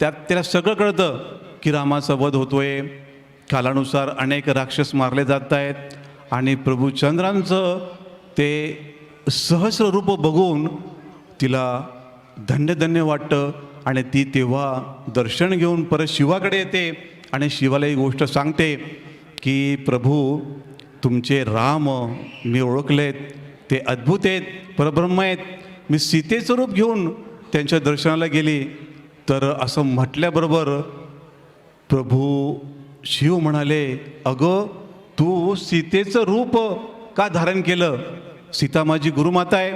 त्यात त्याला सगळं कळतं की रामाचा वध होतोय, कालानुसार अनेक राक्षस मारले जात आहेत आणि प्रभू चंद्रांचं ते सहस्र रूप बघून तिला धन्य धन्य वाटतं आणि ती तेव्हा दर्शन घेऊन परत शिवाकडे येते आणि शिवाला ही गोष्ट सांगते की प्रभू तुमचे राम मी ओळखलेत, ते अद्भुत आहेत, परब्रह्म आहेत. मी सीतेचं रूप घेऊन त्यांच्या दर्शनाला गेली. तर असं म्हटल्याबरोबर प्रभू शिव म्हणाले, अगं तू सीतेचं रूप का धारण केलं? सीता माझी गुरुमाता आहे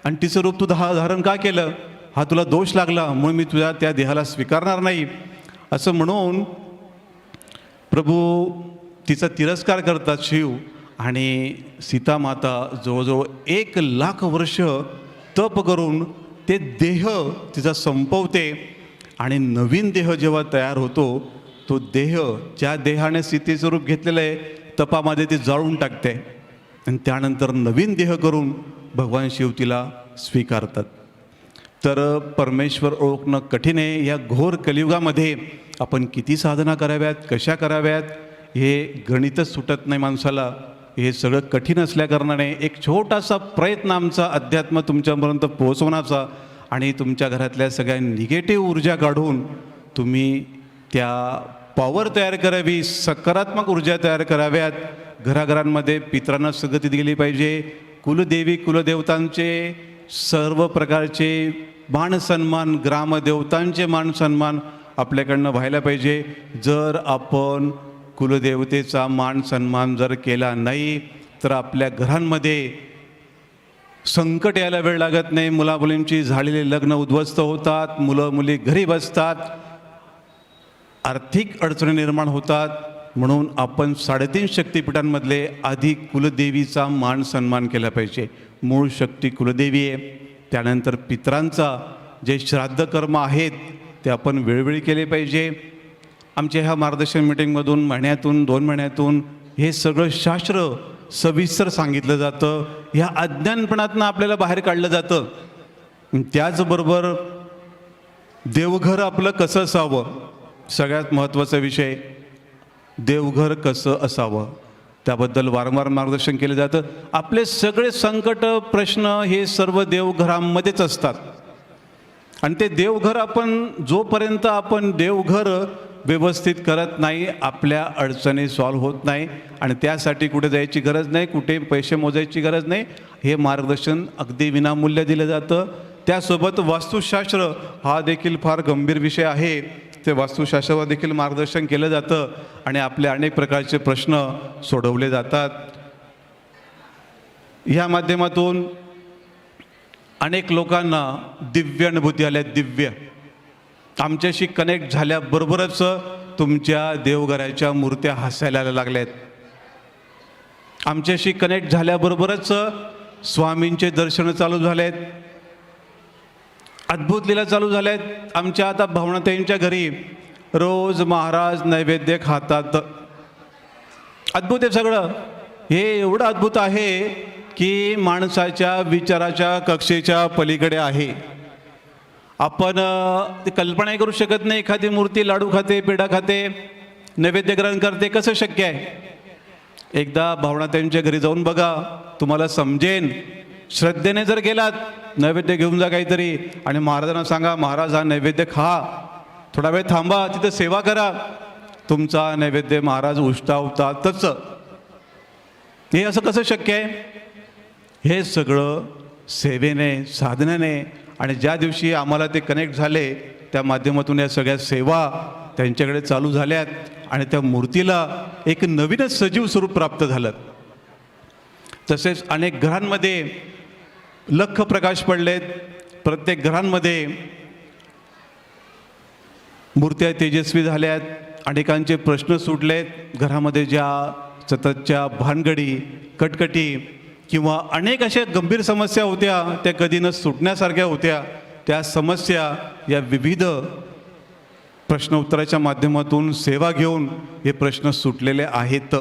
आणि तिचं रूप तू धारण का केलं? हा तुला दोष लागला, म्हणून मी तुझ्या त्या देहाला स्वीकारणार नाही. असं म्हणून प्रभू तिचा तिरस्कार करतात शिव. आणि सीतामाता जवळजवळ 1,00,000 वर्ष तप करून ते देह तिचा संपवते आणि नवीन देह जेव्हा तयार होतो, तो देह ज्या देहाने सीतेचं रूप घेतलेलं आहे तपामध्ये ते जाळून टाकते आणि त्यानंतर नवीन देह करून भगवान शिव तिला स्वीकारतात. तर परमेश्वर ओळखणं कठीण आहे. या घोर कलियुगामध्ये आपण किती साधना कराव्यात, कशा कराव्यात, हे गणितच सुटत नाही माणसाला. हे सगळं कठीण असल्याकारणाने एक छोटासा प्रयत्न आमचा अध्यात्म तुमच्यापर्यंत पोहोचवण्याचा आणि तुमच्या घरातल्या सगळ्या निगेटिव्ह ऊर्जा काढून तुम्ही त्या पॉवर तयार करावी, सकारात्मक ऊर्जा तयार कराव्यात. घराघरांमध्ये पितरांना सद्गती दिली पाहिजे. कुलदेवी कुलदेवतांचे सर्व प्रकारचे मान सन्मान, ग्रामदेवतांचे मान सन्मान आपल्याकडनं व्हायला पाहिजे. जर आपण कुलदेवतेचा मान सन्मान जर केला नाही तर आपल्या घरांमध्ये संकट यायला वेळ लागत नाही. मुलामुलींची झालेली लग्न उद्ध्वस्त होतात, मुलं मुली घरी बसतात, आर्थिक अडचणी निर्माण होतात. म्हणून आपण 3.5 शक्तिपीठांमधले आधी कुलदेवीचा मान सन्मान केला पाहिजे. मूळ शक्ती कुलदेवी आहे. त्यानंतर पितरांचा जे श्राद्ध कर्म आहेत ते आपण वेळोवेळी केले पाहिजे. आमच्या ह्या मार्गदर्शन मिटिंगमधून महिन्यातून 2 महिन्यातून हे सगळं शास्त्र सविस्तर सांगितलं जातं. ह्या अज्ञानपणातनं आपल्याला बाहेर काढलं जातं. त्याचबरोबर देवघर आपलं कसं असावं, सगळ्यात महत्त्वाचा विषय, देवघर कसं असावं त्याबद्दल वारंवार मार्गदर्शन केलं जातं. आपले सगळे संकट प्रश्न हे सर्व देवघरांमध्येच असतात. आणि ते देवघर आपण जोपर्यंत आपण देवघर व्यवस्थित करत नाही आपल्या अडचणी सॉल्व्ह होत नाही. आणि त्यासाठी कुठे जायची गरज नाही, कुठे पैसे मोजायची गरज नाही. हे मार्गदर्शन अगदी विनामूल्य दिलं जातं. त्यासोबत वास्तुशास्त्र हा देखील फार गंभीर विषय आहे. ते वास्तुशास्त्रावर देखील मार्गदर्शन केलं जातं आणि आपले अनेक प्रकारचे प्रश्न सोडवले जातात. ह्या माध्यमातून अनेक लोकांना दिव्य अनुभूती आल्या. दिव्य आमच्याशी कनेक्ट झाल्याबरोबरच तुमच्या देवघराच्या मूर्त्या हसायला लागल्यात. आमच्याशी कनेक्ट झाल्याबरोबरच स्वामींचे दर्शन चालू झालेत, अद्भुत लीला चालू झाल्यात. आमच्या आता भावनाताईंच्या घरी रोज महाराज नैवेद्य खातात. अद्भुत आहे सगळं. हे एवढं अद्भुत आहे की माणसाच्या विचाराच्या कक्षेच्या पलीकडे आहे. आपण ते कल्पना करू शकत नाही. एखादी मूर्ती लाडू खाते, पेढा खाते, नैवेद्य ग्रहण करते, कसं शक्य आहे? एकदा भावनाताईंच्या घरी जाऊन बघा, तुम्हाला समजेन. श्रद्धेने जर गेलात, नैवेद्य घेऊन जा काहीतरी आणि महाराजांना सांगा, महाराज हा नैवेद्य खा, थोडा वेळ थांबा, तिथं सेवा करा, तुमचा नैवेद्य महाराज उष्टावतातच. हे असं कसं शक्य आहे? हे सगळं सेवेने, साधनेने. आणि ज्या दिवशी आम्हाला ते कनेक्ट झाले त्या माध्यमातून या सगळ्या सेवा त्यांच्याकडे चालू झाल्यात आणि त्या मूर्तीला एक नवीनच सजीव स्वरूप प्राप्त झालं. तसेच अनेक घरांमध्ये लख प्रकाश पडलेत. प्रत्येक घरांमध्ये मूर्त्या तेजस्वी झाल्यात. अनेकांचे प्रश्न सुटलेत. घरामध्ये ज्या सततच्या भानगडी, कटकटी किंवा अनेक अशा गंभीर समस्या होत्या, त्या कधी न सुटण्यासारख्या होत्या, त्या समस्या या विविध प्रश्न उत्तराच्या माध्यमातून सेवा घेऊन हे प्रश्न सुटलेले आहेत.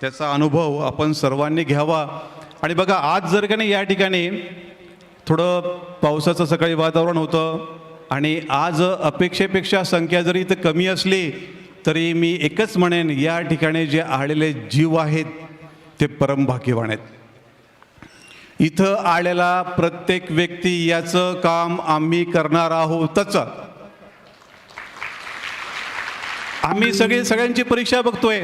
त्याचा अनुभव आपण सर्वांनी घ्यावा. आणि बघा, आज जर का नाही या ठिकाणी थोडं पावसाचं सकाळी वातावरण होतं आणि आज अपेक्षेपेक्षा संख्या जरी इथं कमी असली तरी मी एकच म्हणेन, या ठिकाणी जे आलेले जीव आहेत ते परमभाग्यवान आहेत. इथं आलेला प्रत्येक व्यक्ती याचं काम आम्ही करणार आहोतच. आम्ही सगळ्यांची परीक्षा बघतोय.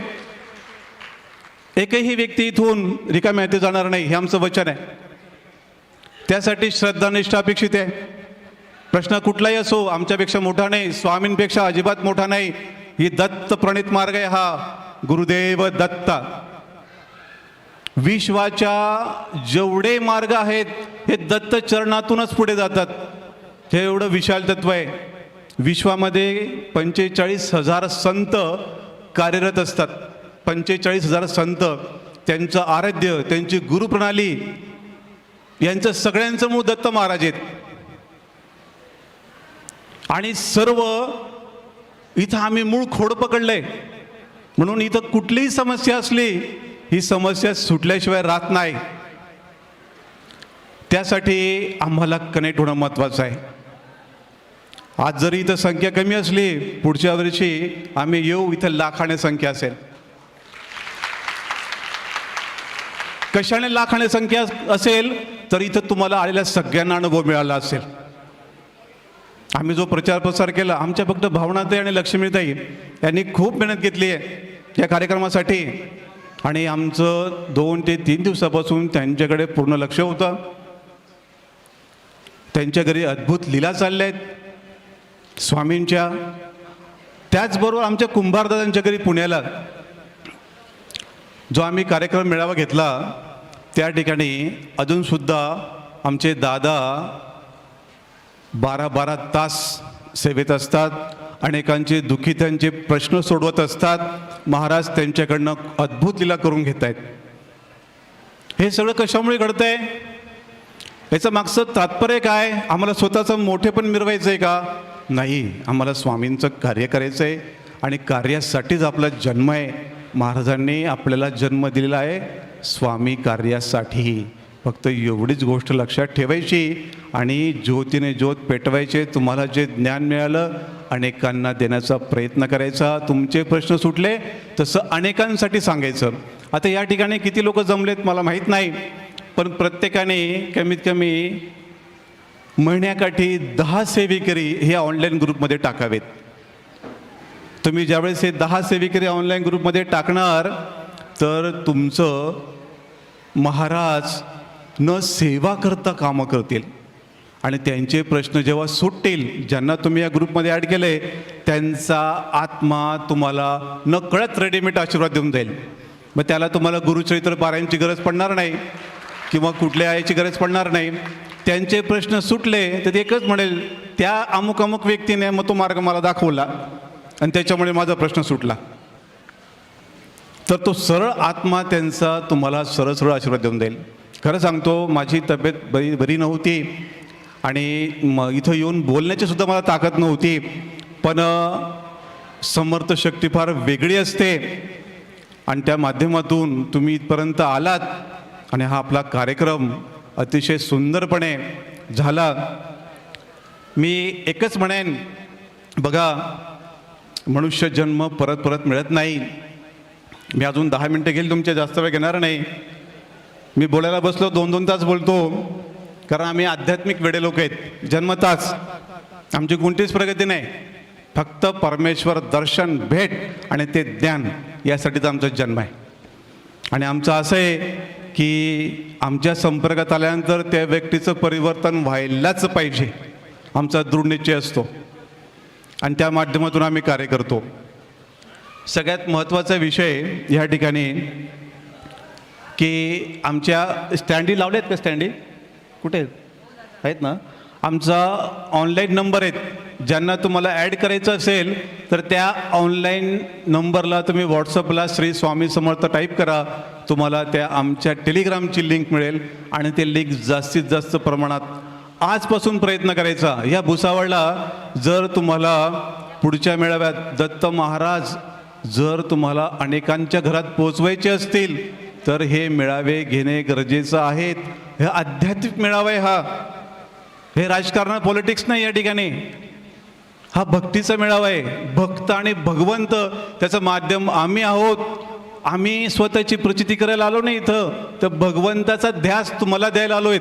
एकही व्यक्ती इथून रिकाम्या हाती जाणार नाही, हे आमचं वचन आहे. त्यासाठी श्रद्धानिष्ठा अपेक्षित आहे. प्रश्न कुठलाही असो, आमच्यापेक्षा मोठा नाही, स्वामींपेक्षा अजिबात मोठा नाही. ही दत्त प्रणित मार्ग आहे हा, गुरुदेव दत्त. विश्वाच्या जेवढे मार्ग आहेत हे दत्त चरणातूनच पुढे जातात. हे एवढं विशाल तत्व आहे. विश्वामध्ये 45,000 संत कार्यरत असतात. 45,000 संत, त्यांचं आराध्य, त्यांची गुरुप्रणाली, यांचं सगळ्यांचं मूळ दत्त महाराज आहेत. आणि सर्व इथं आम्ही मूळ खोड पकडलंय. म्हणून इथं कुठलीही समस्या असली, ही समस्या सुटल्याशिवाय राहत नाही. त्यासाठी आम्हाला कनेक्ट होणं महत्त्वाचं आहे. आज जरी इथं संख्या कमी असली, पुढच्या वर्षी आम्ही येऊ, इथं लाखाने संख्या असेल. कशाने लाखाने संख्या असेल तर इथं तुम्हाला आलेल्या सगळ्यांना अनुभव मिळाला असेल. आम्ही जो प्रचार प्रसार केला, आमच्या फक्त भावनाताई आणि लक्ष्मीताई यांनी खूप मेहनत घेतली आहे या कार्यक्रमासाठी. आणि आमचं 2 ते 3 दिवसापासून त्यांच्याकडे पूर्ण लक्ष होतं. त्यांच्या घरी अद्भुत लीला चालल्या आहेत स्वामींच्या. त्याचबरोबर आमच्या कुंभारदादांच्या घरी पुण्याला जो आम्ही कार्यक्रम मेळावा घेतला त्या ठिकाणी अजूनसुद्धा आमचे दादा 12-12 तास सेवेत असतात. अनेकांचे दुःखितांचे प्रश्न सोडवत असतात. महाराज त्यांच्याकडनं अद्भुत लीला करून घेत आहेत. हे सगळं कशामुळे घडतं आहे? याचं मागचं तात्पर्य काय? आम्हाला स्वतःचं मोठेपण मिरवायचं आहे का? नाही, आम्हाला स्वामींचं कार्य करायचं आहे आणि कार्यासाठीच आपला जन्म आहे. महाराजांनी आपल्याला जन्म दिलेला आहे स्वामी कार्यासाठी. फक्त एवढीच गोष्ट लक्षात ठेवायची आणि ज्योतीने ज्योत पेटवायचे. तुम्हाला जे ज्ञान मिळालं अनेकांना देण्याचा प्रयत्न करायचा. तुमचे प्रश्न सुटले तसं अनेकांसाठी सांगायचं. आता या ठिकाणी किती लोक जमलेत मला माहीत नाही, पण प्रत्येकाने कमीत कमी महिन्याकाठी 10 सेवेकरी हे ऑनलाईन ग्रुपमध्ये टाकावेत. तुम्ही ज्यावेळेस हे 10 सेवेकरी ऑनलाईन ग्रुपमध्ये टाकणार तर तुमचं महाराज न सेवा करता कामं करतील आणि त्यांचे प्रश्न जेव्हा सुटतील, ज्यांना तुम्ही या ग्रुपमध्ये ॲड केले त्यांचा आत्मा तुम्हाला न कळत रेडीमेड आशीर्वाद देऊन जाईल. मग त्याला तुम्हाला गुरुचरित्र पारायणची गरज पडणार नाही किंवा कुठल्या याची गरज पडणार नाही. त्यांचे प्रश्न सुटले तर ते एकच म्हणेल, त्या अमुक अमुक व्यक्तीने मग तो मार्ग मला दाखवला आणि त्याच्यामुळे माझा प्रश्न सुटला. तर तो सरळ आत्मा त्यांचा तुम्हाला सरळ सरळ आशीर्वाद देऊन जाईल. खरं सांगतो, माझी तब्येत बरी नव्हती आणि इथं येऊन बोलण्याची सुद्धा मला ताकद नव्हती, पण समर्थ शक्ती फार वेगळी असते आणि त्या माध्यमातून तुम्ही इथपर्यंत आलात आणि हा आपला कार्यक्रम अतिशय सुंदरपणे झाला. मी एकच म्हणेन, बघा, मनुष्य जन्म परत परत मिळत नाही. मी अजून 10 मिनटं घेईल, तुमच्या जास्त वेळ घेणार नाही. मी बोलायला बसलो 2-2 तास बोलतो, कारण आम्ही आध्यात्मिक वेडे लोक आहेत. जन्मताच आमची कोणतीच प्रगती नाही, फक्त परमेश्वर दर्शन, भेट आणि ते ज्ञान यासाठीच आमचा जन्म आहे. आणि आमचं असं आहे की आमच्या संपर्कात आल्यानंतर त्या व्यक्तीचं परिवर्तन व्हायलाच पाहिजे, आमचा दृढ निश्चय असतो आणि त्या माध्यमातून आम्ही कार्य करतो. सगळ्यात महत्त्वाचा विषय या ठिकाणी की आमच्या स्टँडी लावले आहेत का? स्टँडी कुठे आहेत ना? आमचा ऑनलाईन नंबर आहेत. ज्यांना तुम्हाला ॲड करायचं असेल तर त्या ऑनलाईन नंबरला तुम्ही व्हॉट्सअपला श्री स्वामी समर्थ टाईप करा. तुम्हाला त्या आमच्या टेलिग्रामची लिंक मिळेल आणि ते लिंक जास्तीत जास्त प्रमाणात आजपासून प्रयत्न करायचा. या भुसावळला जर तुम्हाला पुढच्या मेळाव्यात दत्त महाराज जर तुम्हाला अनेकांच्या घरात पोचवायचे असतील तर हे मेळावे घेणे गरजेचं आहे. हे आध्यात्मिक मेळावा आहे, हे राजकारण पॉलिटिक्स नाही. या ठिकाणी हा भक्तीचा मेळावा आहे. भक्त आणि भगवंत त्याचं माध्यम आम्ही आहोत. आम्ही स्वतःची प्रचिती करायला आलो नाही इथं, तर भगवंताचा ध्यास तुम्हाला द्यायला आलो आहेत.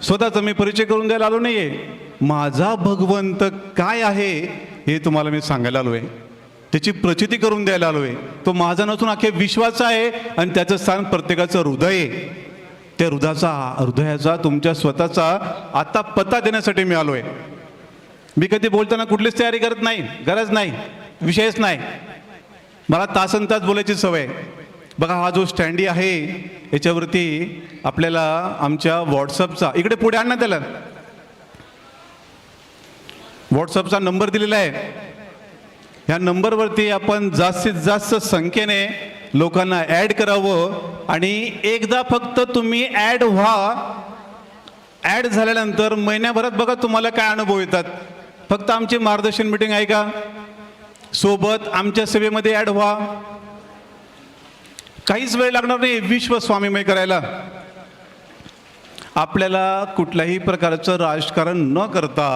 स्वतःचा मी परिचय करून द्यायला आलो नाही आहे. माझा भगवंत काय आहे हे तुम्हाला मी सांगायला आलो आहे, त्याची प्रचिती करून द्यायला आलो आहे. तो माझा नसून अख्खे विश्वाचा आहे आणि त्याचं स्थान प्रत्येकाचं हृदय आहे. त्या हृदयाचा तुमच्या स्वतःचा आता पत्ता देण्यासाठी मी आलो आहे. मी कधी बोलताना कुठलीच तयारी करत नाही, गरज नाही, विषयच नाही. मला तासन तास बोलायची सवय. बघा, हा जो स्टँडी आहे याच्यावरती आपल्याला आमच्या व्हॉट्सअपचा, इकडे पुढे आण ना त्याला, व्हॉट्सअपचा नंबर दिलेला आहे. ह्या नंबरवरती आपण जास्तीत जास्त संख्येने लोकांना ॲड करावं आणि एकदा फक्त तुम्ही ॲड व्हा. ॲड झाल्यानंतर महिन्याभरात बघा तुम्हाला काय अनुभव येतात. फक्त आमची मार्गदर्शन मीटिंग आहे का, सोबत आमच्या सेवेमध्ये ॲड व्हा. काहीच वेळ लागणार नाही विश्व स्वामीमय करायला. आपल्याला कुठल्याही प्रकारचं राजकारण न करता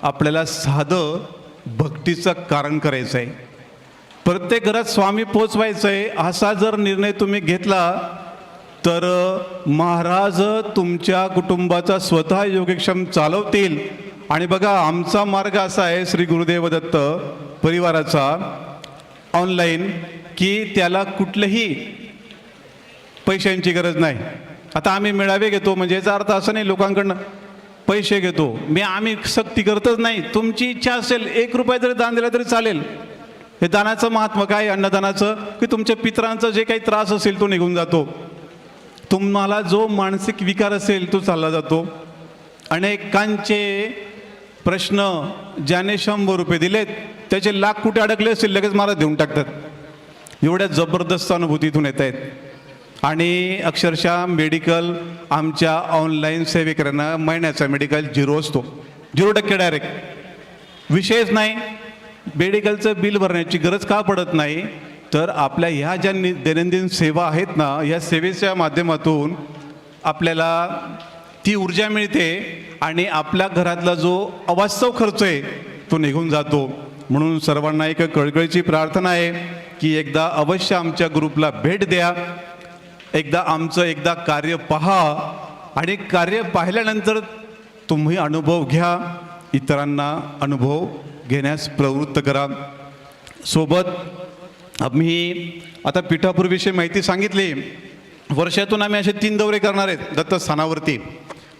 आपल्याला साधं भक्तीचं कारण करायचं आहे. प्रत्येक घरात स्वामी पोचवायचं आहे. असा जर निर्णय तुम्ही घेतला तर महाराज तुमच्या कुटुंबाचा स्वतः योगक्षेम चालवतील. आणि बघा, आमचा मार्ग असा आहे श्री गुरुदेव दत्त परिवाराचा ऑनलाईन, की त्याला कुठल्याही पैशांची गरज नाही. आता आम्ही मेळावे घेतो म्हणजे याचा अर्थ असं नाही लोकांकडनं पैसे घेतो. आम्ही सक्ती करतच नाही. तुमची इच्छा असेल 1 रुपया जरी दान दिला तरी चालेल. हे दानाचं महात्मा काय, अन्नदानाचं, की तुमच्या पितरांचा जे काही त्रास असेल तो निघून जातो. तुम्हाला जो मानसिक विकार असेल तो चालला जातो. अनेकांचे प्रश्न ज्याने 100 रुपये दिलेत त्याचे लाख कुठे अडकले असेल लगेच मला देऊन टाकतात. एवढ्या जबरदस्त अनुभूती इथून येत आहेत. आणि अक्षरशः मेडिकल आमच्या ऑनलाईन सेवेकरांना महिन्याचा मेडिकल 0 असतो. 0% डायरेक्ट, विषयच नाही. मेडिकलचं बिल भरण्याची गरज का पडत नाही, तर आपल्या ह्या ज्या दैनंदिन सेवा आहेत ना, या सेवेच्या माध्यमातून आपल्याला ती ऊर्जा मिळते आणि आपल्या घरातला जो अवास्तव खर्च आहे तो निघून जातो. म्हणून सर्वांना एक कळकळीची प्रार्थना आहे की एकदा अवश्य आमच्या ग्रुपला भेट द्या, एकदा कार्य पहा आणि कार्य पाहिल्यानंतर तुम्ही अनुभव घ्या, इतरांना अनुभव घेण्यास प्रवृत्त करा. सोबत आम्ही आता पिठापूरविषयी माहिती सांगितली. वर्षातून आम्ही असे 3 दौरे करणार आहेत दत्तस्थानावरती.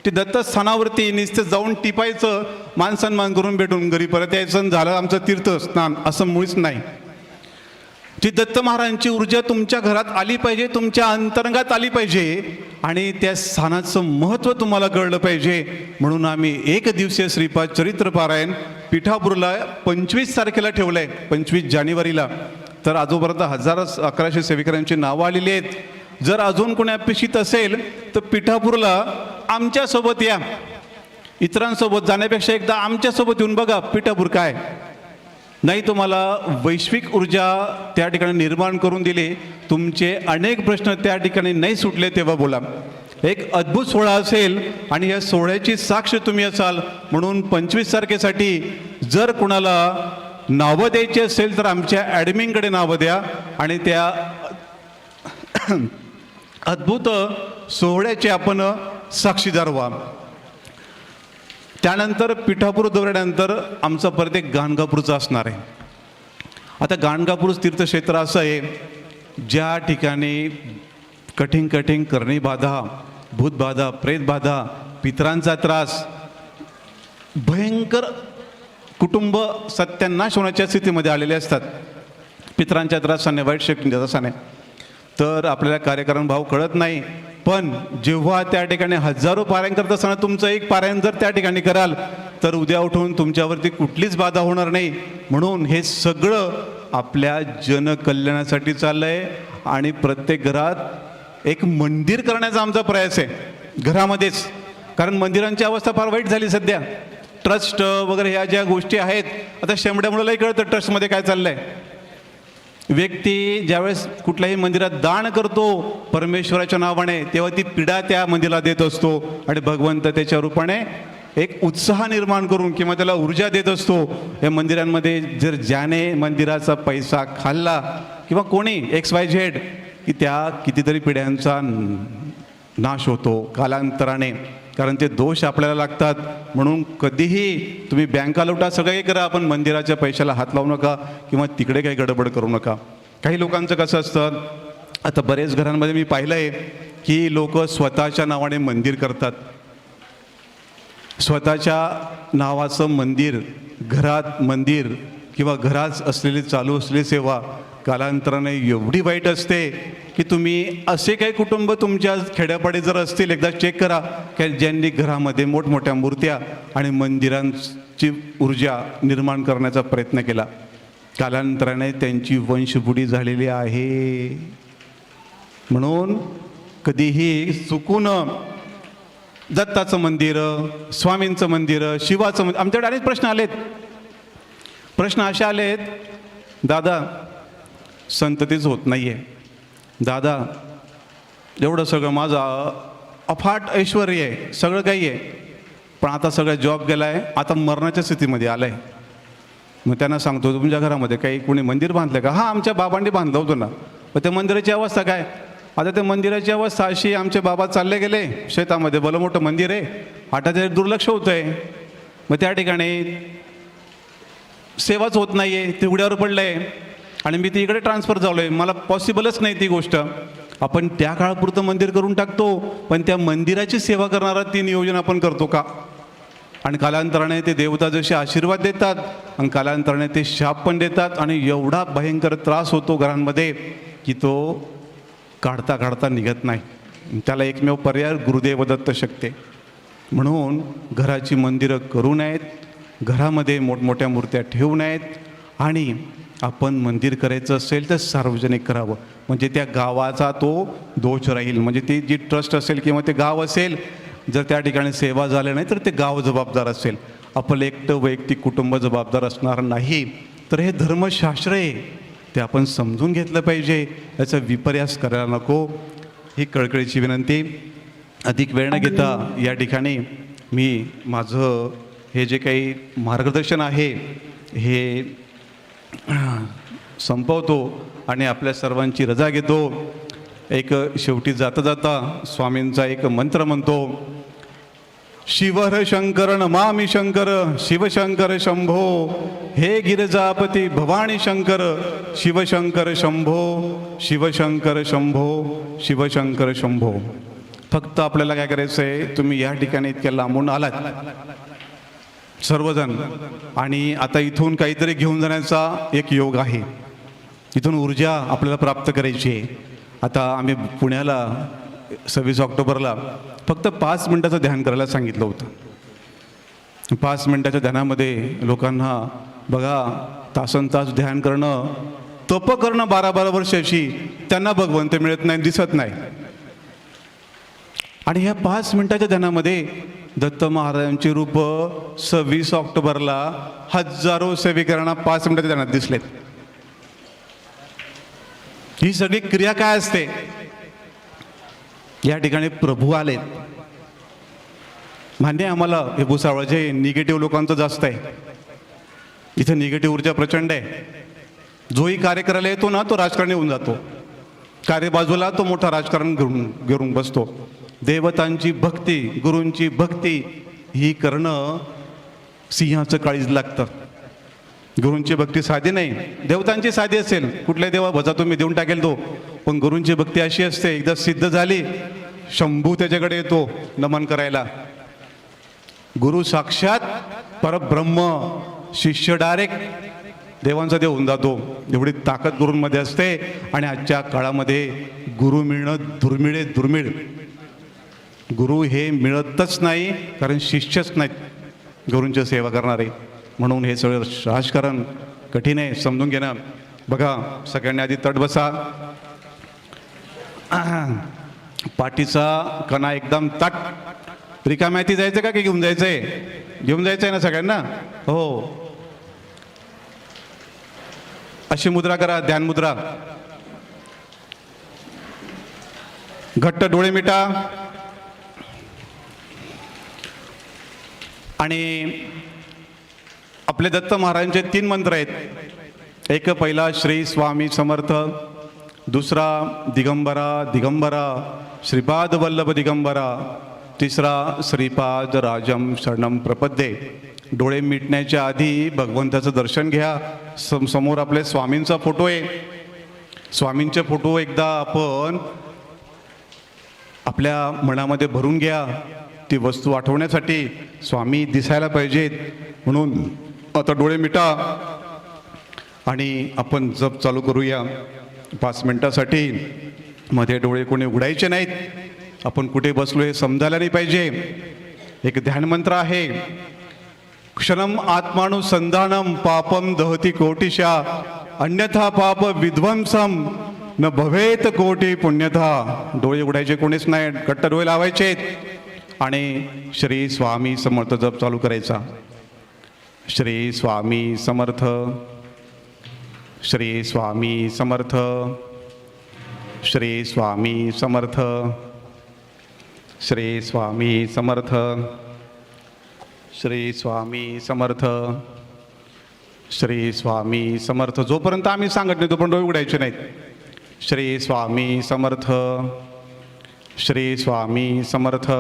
ते दत्तस्थानावरती नुसतं जाऊन टिपायचं, मान सन्मान करून भेटून घरी परत यायचं, झालं आमचं तीर्थस्नान, असं मुळीच नाही. ती दत्त महाराजांची ऊर्जा तुमच्या घरात आली पाहिजे, तुमच्या अंतरंगात आली पाहिजे आणि त्या स्थानाचं महत्त्व तुम्हाला कळलं पाहिजे. म्हणून आम्ही 1 दिवसीय श्रीपाद चरित्र पारायण पिठापूरला 25 तारखेला ठेवलं आहे, 25 जानेवारीला. तर आजोपर्यंत 1100 सेवेकरांची नावं आलेली आहेत. जर अजून कोणी अपेक्षित असेल तर पिठापूरला आमच्यासोबत या. इतरांसोबत जाण्यापेक्षा एकदा आमच्यासोबत येऊन बघा पिठापूर काय. नाही तुम्हाला वैश्विक ऊर्जा त्या ठिकाणी निर्माण करून दिली, तुमचे अनेक प्रश्न त्या ठिकाणी नाही सुटले तेव्हा बोला. एक अद्भुत सोहळा असेल आणि या सोहळ्याची साक्ष तुम्ही असाल. म्हणून 25 तारखेसाठी जर कुणाला नावं द्यायची असेल तर आमच्या ॲडमिनकडे नावं द्या आणि त्या अद्भुत सोहळ्याचे आपण साक्षीदार व्हा. त्यानंतर पिठापूर दौऱ्यानंतर आमचा परत एक गाणगापूरचा असणार आहे. आता गाणगापूर तीर्थक्षेत्र असं आहे ज्या ठिकाणी कठीण करणी बाधा, भूतबाधा, प्रेतबाधा, पितरांचा त्रास, भयंकर कुटुंब सत्यानाश होण्याच्या स्थितीमध्ये आलेले असतात. पितरांच्या त्रासाने, वाईट शक्तीच्या त्रासाने. तर आपल्याला कार्यक्रम भाव कळत नाही, पण जेव्हा त्या ठिकाणी हजारो पारायण करत असताना तुमचं एक पारायण जर त्या ठिकाणी कराल तर उद्या उठून तुमच्यावरती कुठलीच बाधा होणार नाही. म्हणून हे सगळं आपल्या जनकल्याणासाठी चाललं आहे आणि प्रत्येक घरात एक मंदिर करण्याचा आमचा प्रयास आहे घरामध्येच. कारण मंदिरांची अवस्था फार वाईट झाली सध्या. ट्रस्ट वगैरे ह्या ज्या गोष्टी आहेत, आता शेंबड्यामुळेही कळतं ट्रस्टमध्ये काय चाललं आहे. व्यक्ती ज्यावेळेस कुठल्याही मंदिरात दान करतो परमेश्वराच्या नावाने, तेव्हा ती पीडा त्या मंदिराला देत असतो आणि भगवंत त्याच्या रूपाने एक उत्साह निर्माण करून किंवा त्याला ऊर्जा देत असतो. या मंदिरांमध्ये जर ज्याने मंदिराचा पैसा खाल्ला किंवा कोणी XYZ, की त्या कितीतरी पिढ्यांचा नाश होतो कालांतराने, कारण ते दोष आपल्याला लागतात. म्हणून कधीही तुम्ही बँका लुटा, सगळं करा, पण मंदिराच्या पैशाला हात लावू नका किंवा तिकडे काही गडबड करू नका. काही लोकांचं कसं असतं, आता बरेच घरांमध्ये मी पाहिलं आहे की लोक स्वतःच्या नावाने मंदिर करतात. स्वतःच्या नावाचं मंदिर, घरात मंदिर किंवा घरात असलेली चालू असलेली सेवा कालांतराने एवढी वाईट असते की तुम्ही असे काही कुटुंब तुमच्या खेड्यापाडी जर असतील एकदा चेक करा की ज्यांनी घरामध्ये मोठमोठ्या मूर्त्या आणि मंदिरांची ऊर्जा निर्माण करण्याचा प्रयत्न केला. कालांतराने त्यांची वंशबुडी झालेली आहे. म्हणून कधीही चुकून दत्ताचं मंदिर, स्वामींचं मंदिर, शिवाचं मंदिर, आमच्याकडे अनेक प्रश्न आलेत. प्रश्न असे आलेत, दादा संततीच होत नाही आहे, दादा एवढं सगळं माझं अफाट ऐश्वर्य आहे, सगळं काही आहे, पण आता सगळं जॉब गेला आहे, आता मरणाच्या स्थितीमध्ये आलं आहे. मग त्यांना सांगतो तुमच्या घरामध्ये काही कोणी मंदिर बांधलं का? हां, आमच्या बाबांनी बांधलं होतं ना. मग त्या मंदिराची अवस्था काय? आता त्या मंदिराची अवस्था अशी, आमचे बाबा चालले गेले शेतामध्ये, भलं मोठं मंदिर आहे, आता ते दुर्लक्ष होतं आहे. मग त्या ठिकाणी सेवाच होत नाही आहे, ते उड्यावर पडलं आहे आणि मी ती इकडे ट्रान्सफर झालो आहे, मला पॉसिबलच नाही ती गोष्ट. आपण त्या काळापुरतं मंदिर करून टाकतो, पण त्या मंदिराची सेवा करणारा ती नियोजन आपण करतो का? आणि कालांतराने ते देवता जसे आशीर्वाद देतात आणि कालांतराने ते शाप पण देतात आणि एवढा भयंकर त्रास होतो घरांमध्ये की तो काढता काढता निघत नाही. त्याला एकमेव पर्याय गुरुदेव दत्त शक्ती. म्हणून घराची मंदिरं करू नयेत, घरामध्ये मोठमोठ्या मूर्त्या ठेवू नयेत आणि आपण मंदिर करायचं असेल तर सार्वजनिक करावं, म्हणजे त्या गावाचा तो दोष राहील. म्हणजे ती जी ट्रस्ट असेल किंवा ते गाव असेल, जर त्या ठिकाणी सेवा झाली नाही तर ते गाव जबाबदार असेल, आपलं एकटं वैयक्तिक कुटुंब जबाबदार असणार नाही. तर हे धर्मशास्त्र आहे, ते आपण समजून घेतलं पाहिजे, याचा विपर्यास करायला नको, ही कळकळीची विनंती. अधिक वेळ न घेता या ठिकाणी मी माझं हे जे काही मार्गदर्शन आहे हे संपवतो आणि आपल्या सर्वांची रजा घेतो. एक शेवटी जाता जाता स्वामींचा एक मंत्र म्हणतो, शिवहर शंकर नमामि शंकर, शिवशंकर शंभो, हे गिरिजापती भवानी शंकर, शिवशंकर शंभो, शिवशंकर शंभो, शिवशंकर शंभो. फक्त आपल्याला काय करायचं आहे, तुम्ही या ठिकाणी इतक्या लांबून आलात सर्वजण आणि आता इथून काहीतरी घेऊन जाण्याचा एक योग आहे, इथून ऊर्जा आपल्याला प्राप्त करायची आहे. आता आम्ही पुण्याला 26 ऑक्टोबरला फक्त 5 मिनटाचं ध्यान करायला सांगितलं होतं. 5 मिनटाच्या ध्यानामध्ये लोकांना बघा तासन तास ध्यान करणं, तप करणं 12-12 वर्षाची, त्यांना भगवंत मिळत नाही, दिसत नाही. आणि ह्या 5 मिनटाच्या ध्यानामध्ये दत्त महाराजांची रूप 26 ऑक्टोबरला हजारो सेविकांना 5 मिनिटाच्या ध्यानात दिसलेत. ही सगळी क्रिया काय असते, या ठिकाणी प्रभू आलेत. मान्य आम्हाला हे भुसावळचे निगेटिव्ह लोकांचं जास्त आहे, इथे निगेटिव्ह ऊर्जा प्रचंड आहे. जोही कार्य करायला येतो ना तो राजकारणी होऊन जातो, कार्य बाजूला तो मोठा राजकारण घेऊन बसतो. देवतांची भक्ती, गुरूंची भक्ती ही करणं सिंहाचं काळीज लागतं. गुरूंची भक्ती साधी नाही, देवतांची साधी असेल, कुठल्या देवा भजा तुम्ही देऊन टाकेल तो, पण गुरूंची भक्ती अशी असते, एकदा सिद्ध झाली शंभू त्याच्याकडे येतो नमन करायला. गुरु साक्षात परब्रह्म, शिष्य डायरेक्ट देवांचा देव होऊन जातो. एवढी ताकद गुरूंमध्ये असते. आणि आजच्या काळामध्ये गुरु मिळणं दुर्मिळ. गुरु हे मिळतच नाही, कारण शिष्यच नाहीत गुरूंची सेवा करणारे. म्हणून हे सगळं राजकारण कठीण आहे, समजून घेणं. बघा सगळ्यांनी आधी तट बसा, पाठीचा कणा एकदम ताट. रिकाम्या हाती जायचं का की घेऊन जायचंय? घेऊन जायचंय ना सगळ्यांना? हो. अशी मुद्रा करा, ध्यान मुद्रा. घट्ट डोळे मिटा आणि आपले दत्त महाराजांचे 3 मंत्र आहेत. एक पहिला श्री स्वामी समर्थ, दुसरा दिगंबरा दिगंबरा श्रीपाद वल्लभ दिगंबरा, तिसरा श्रीपाद राजम शरणम प्रपद्ये. डोळे मिटण्याच्या आधी भगवंताचं दर्शन घ्या. समोर आपले स्वामींचा फोटो आहे. स्वामींचे फोटो एकदा आपण आपल्या मनामध्ये भरून घ्या. ती वस्तू आठवण्यासाठी स्वामी दिसायला पाहिजेत, म्हणून आता डोळे मिटा आणि आपण जप चालू करूया 5 मिनिटासाठी. मध्ये डोळे कोणी उघडायचे नाहीत. आपण कुठे बसलो हे समजायला नाही पाहिजे. एक ध्यान मंत्र आहे, क्षणम आत्मानुसंधानम पापम दहती कोटिशा, अन्यथा पाप विध्वंसम न भवेत कोटी पुण्यथा. डोळे उघडायचे कोणीच नाही, घट्ट डोळे लावायचे आणि श्री स्वामी समर्थ जप चालू करायचा. श्री स्वामी समर्थ, श्री स्वामी समर्थ, श्री स्वामी समर्थ, श्री स्वामी समर्थ, श्री स्वामी समर्थ, श्री स्वामी समर्थ. जोपर्यंत आम्ही सांगत नाही तोपर्यंत डोळे उघडायचे नाहीत. श्री स्वामी समर्थ, श्री स्वामी समर्थ,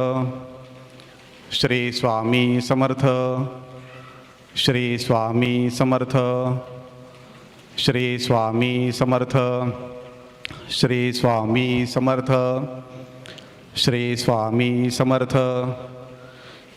श्री स्वामी समर्थ, श्री स्वामी समर्थ, श्री स्वामी समर्थ, श्री स्वामी समर्थ, श्री स्वामी समर्थ,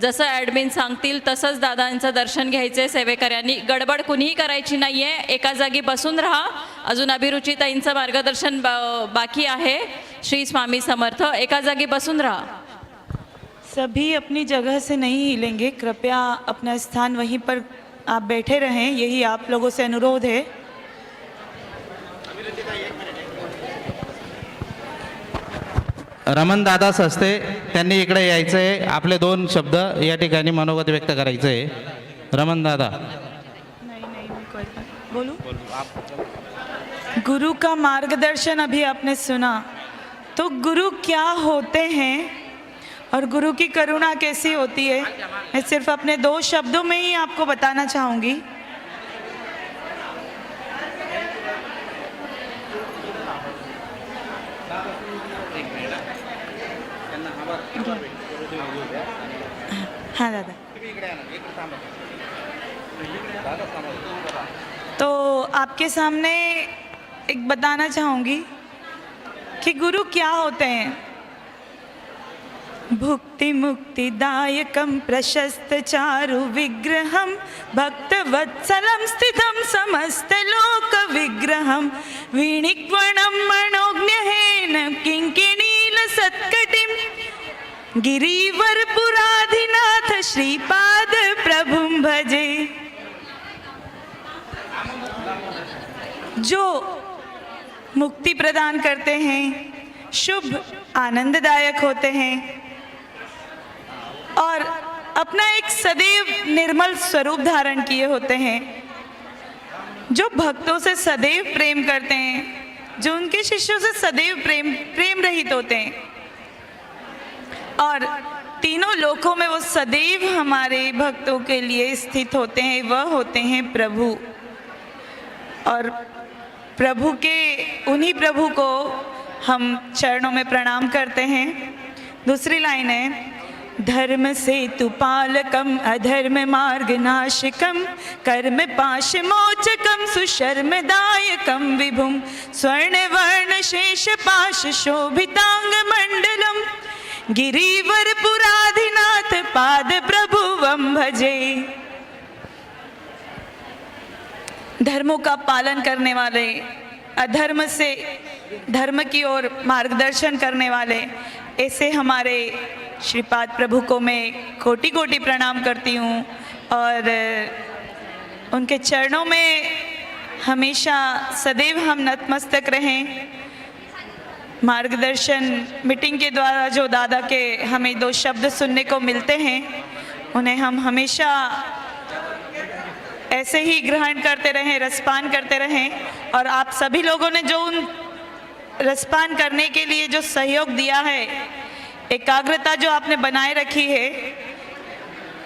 जसं ॲडमिन सांगतील तसंच दादांचं दर्शन घ्यायचे सेवेकऱ्यांनी. गडबड कुणीही करायची नाही आहे. एका जागी बसून राहा. अजून अभिरुचिताईंचं मार्गदर्शन बाकी आहे. श्री स्वामी समर्थ. एका जागी बसून राहा. सभी अपनी जगह से नहीं हिलेंगे, कृपया अपना स्थान वहीं पर आप बैठे रहें, यही आप लोगों से अनुरोध है. रमण दादा सस्ते त्यांनी इकडे यायचं आहे. आपले 2 शब्द या ठिकाणी मनोगत व्यक्त करायचं आहे. रमण दादा. बोलूं? गुरु का मार्गदर्शन अभी आपने सुना, तो गुरु क्या होते हैं और गुरु की करुणा कैसी होती है, मैं सिर्फ अपने 2 शब्दों में ही आपको बताना चाहूँगी. हाँ दादा. तो आपके सामने एक बताना चाहूँगी कि गुरु क्या होते हैं. भुक्ति मुक्तिदायकं प्रशस्त चारु विग्रहं भक्तवत्सलं स्थितं समस्तलोक विग्रहं वीणिक्वणं मनोज्ञहेन किङ्किणील सत्कटिं गिरिवर पुराधिनाथ श्रीपाद प्रभुं भजे. जो मुक्ति प्रदान करते हैं, शुभ आनंददायक होते हैं और अपना एक सदैव निर्मल स्वरूप धारण किए होते हैं, जो भक्तों से सदैव प्रेम करते हैं, जो उनके शिष्यों से सदैव प्रेम रहित होते हैं और तीनों लोकों में वो सदैव हमारे भक्तों के लिए स्थित होते हैं. वह होते हैं प्रभु. और प्रभु के उन्हीं प्रभु को हम चरणों में प्रणाम करते हैं. दूसरी लाइन है, धर्म सेतु पालकम अधर्म मार्ग नाशिकम कर्म पाश मोचकम सुशर्मदायकम विभुम स्वर्ण वर्ण शेष पाश शोभितांग मंडलम गिरिवर पुराधिनाथ पाद प्रभुवम भजे. धर्मों का पालन करने वाले, अधर्म से धर्म की ओर मार्गदर्शन करने वाले, ऐसे हमारे श्रीपाद प्रभु को मैं कोटि कोटि प्रणाम करती हूँ और उनके चरणों में हमेशा सदैव हम नतमस्तक रहें. मार्गदर्शन मीटिंग के द्वारा जो दादा के हमें 2 शब्द सुनने को मिलते हैं, उन्हें हम हमेशा ऐसे ही ग्रहण करते रहें, रसपान करते रहें. और आप सभी लोगों ने जो उन रसपान करने के लिए जो सहयोग दिया है, एकाग्रता जो आपने बनाए रखी है,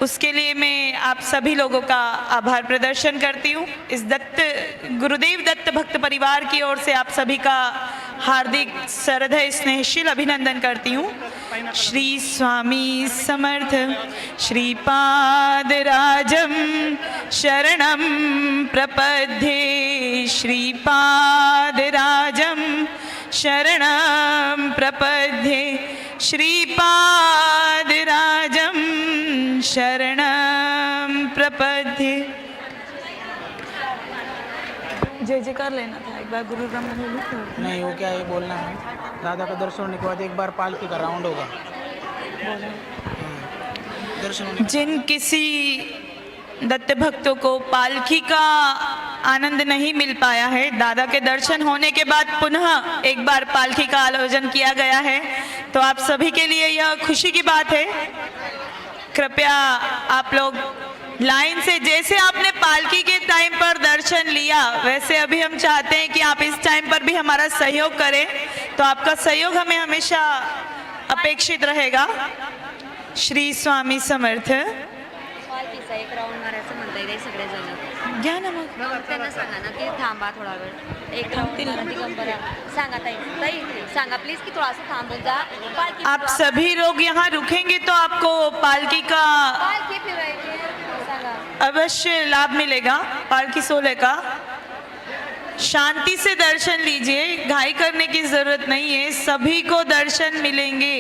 उसके लिए मैं आप सभी लोगों का आभार प्रदर्शन करती हूँ. इस गुरुदेव दत्त भक्त परिवार की ओर से आप सभी का हार्दिक श्रद्धेय स्नेहशील अभिनंदन करती हूँ. श्री स्वामी समर्थ. श्रीपाद राजम शरणं प्रपद्ये. श्रीपाद राजम शरणं प्रपद्ये. श्रीपाद राजम शरणं प्रपद्ये. जय जयकार लेना था एक बार. गुरु ब्रह्मा नहीं, वो क्या है बोलना है. दादा का दर्शन होने के बाद एक बार पालकी का राउंड होगा. दर्शन होने जिन किसी दत्त भक्तों को पालकी का आनंद नहीं मिल पाया है, दादा के दर्शन होने के बाद पुनः एक बार पालकी का आयोजन किया गया है, तो आप सभी के लिए यह खुशी की बात है. कृपया आप लोग लाइन से, जैसे आपने पालकी के टाइम पर दर्शन लिया, वैसे अभी हम चाहते हैं कि आप इस टाइम पर भी हमारा सहयोग करें. तो आपका सहयोग हमें हमेशा अपेक्षित रहेगा. श्री स्वामी समर्थ. पालखीचा एक राऊंड मारायचं म्हणताय ते सगळेजण. घ्या ना मग. मग त्यांना सांगा ना की थांबा थोडा वेळ. एक राऊंड दिगंबरा सांगा ताई. ताई सांगा प्लीज की थोडासा थांबून जा. पालखी आप सभी लोग यहाँ रुकेंगे तो आपको पालकी का पालखी फिरायची सांगा. अवश्य लाभ मिलेगा. पालकी सोले का शांति से दर्शन लीजिए, घाई करने की जरूरत नहीं है, सभी को दर्शन मिलेंगे.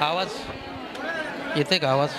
आवाज येते का आवाज?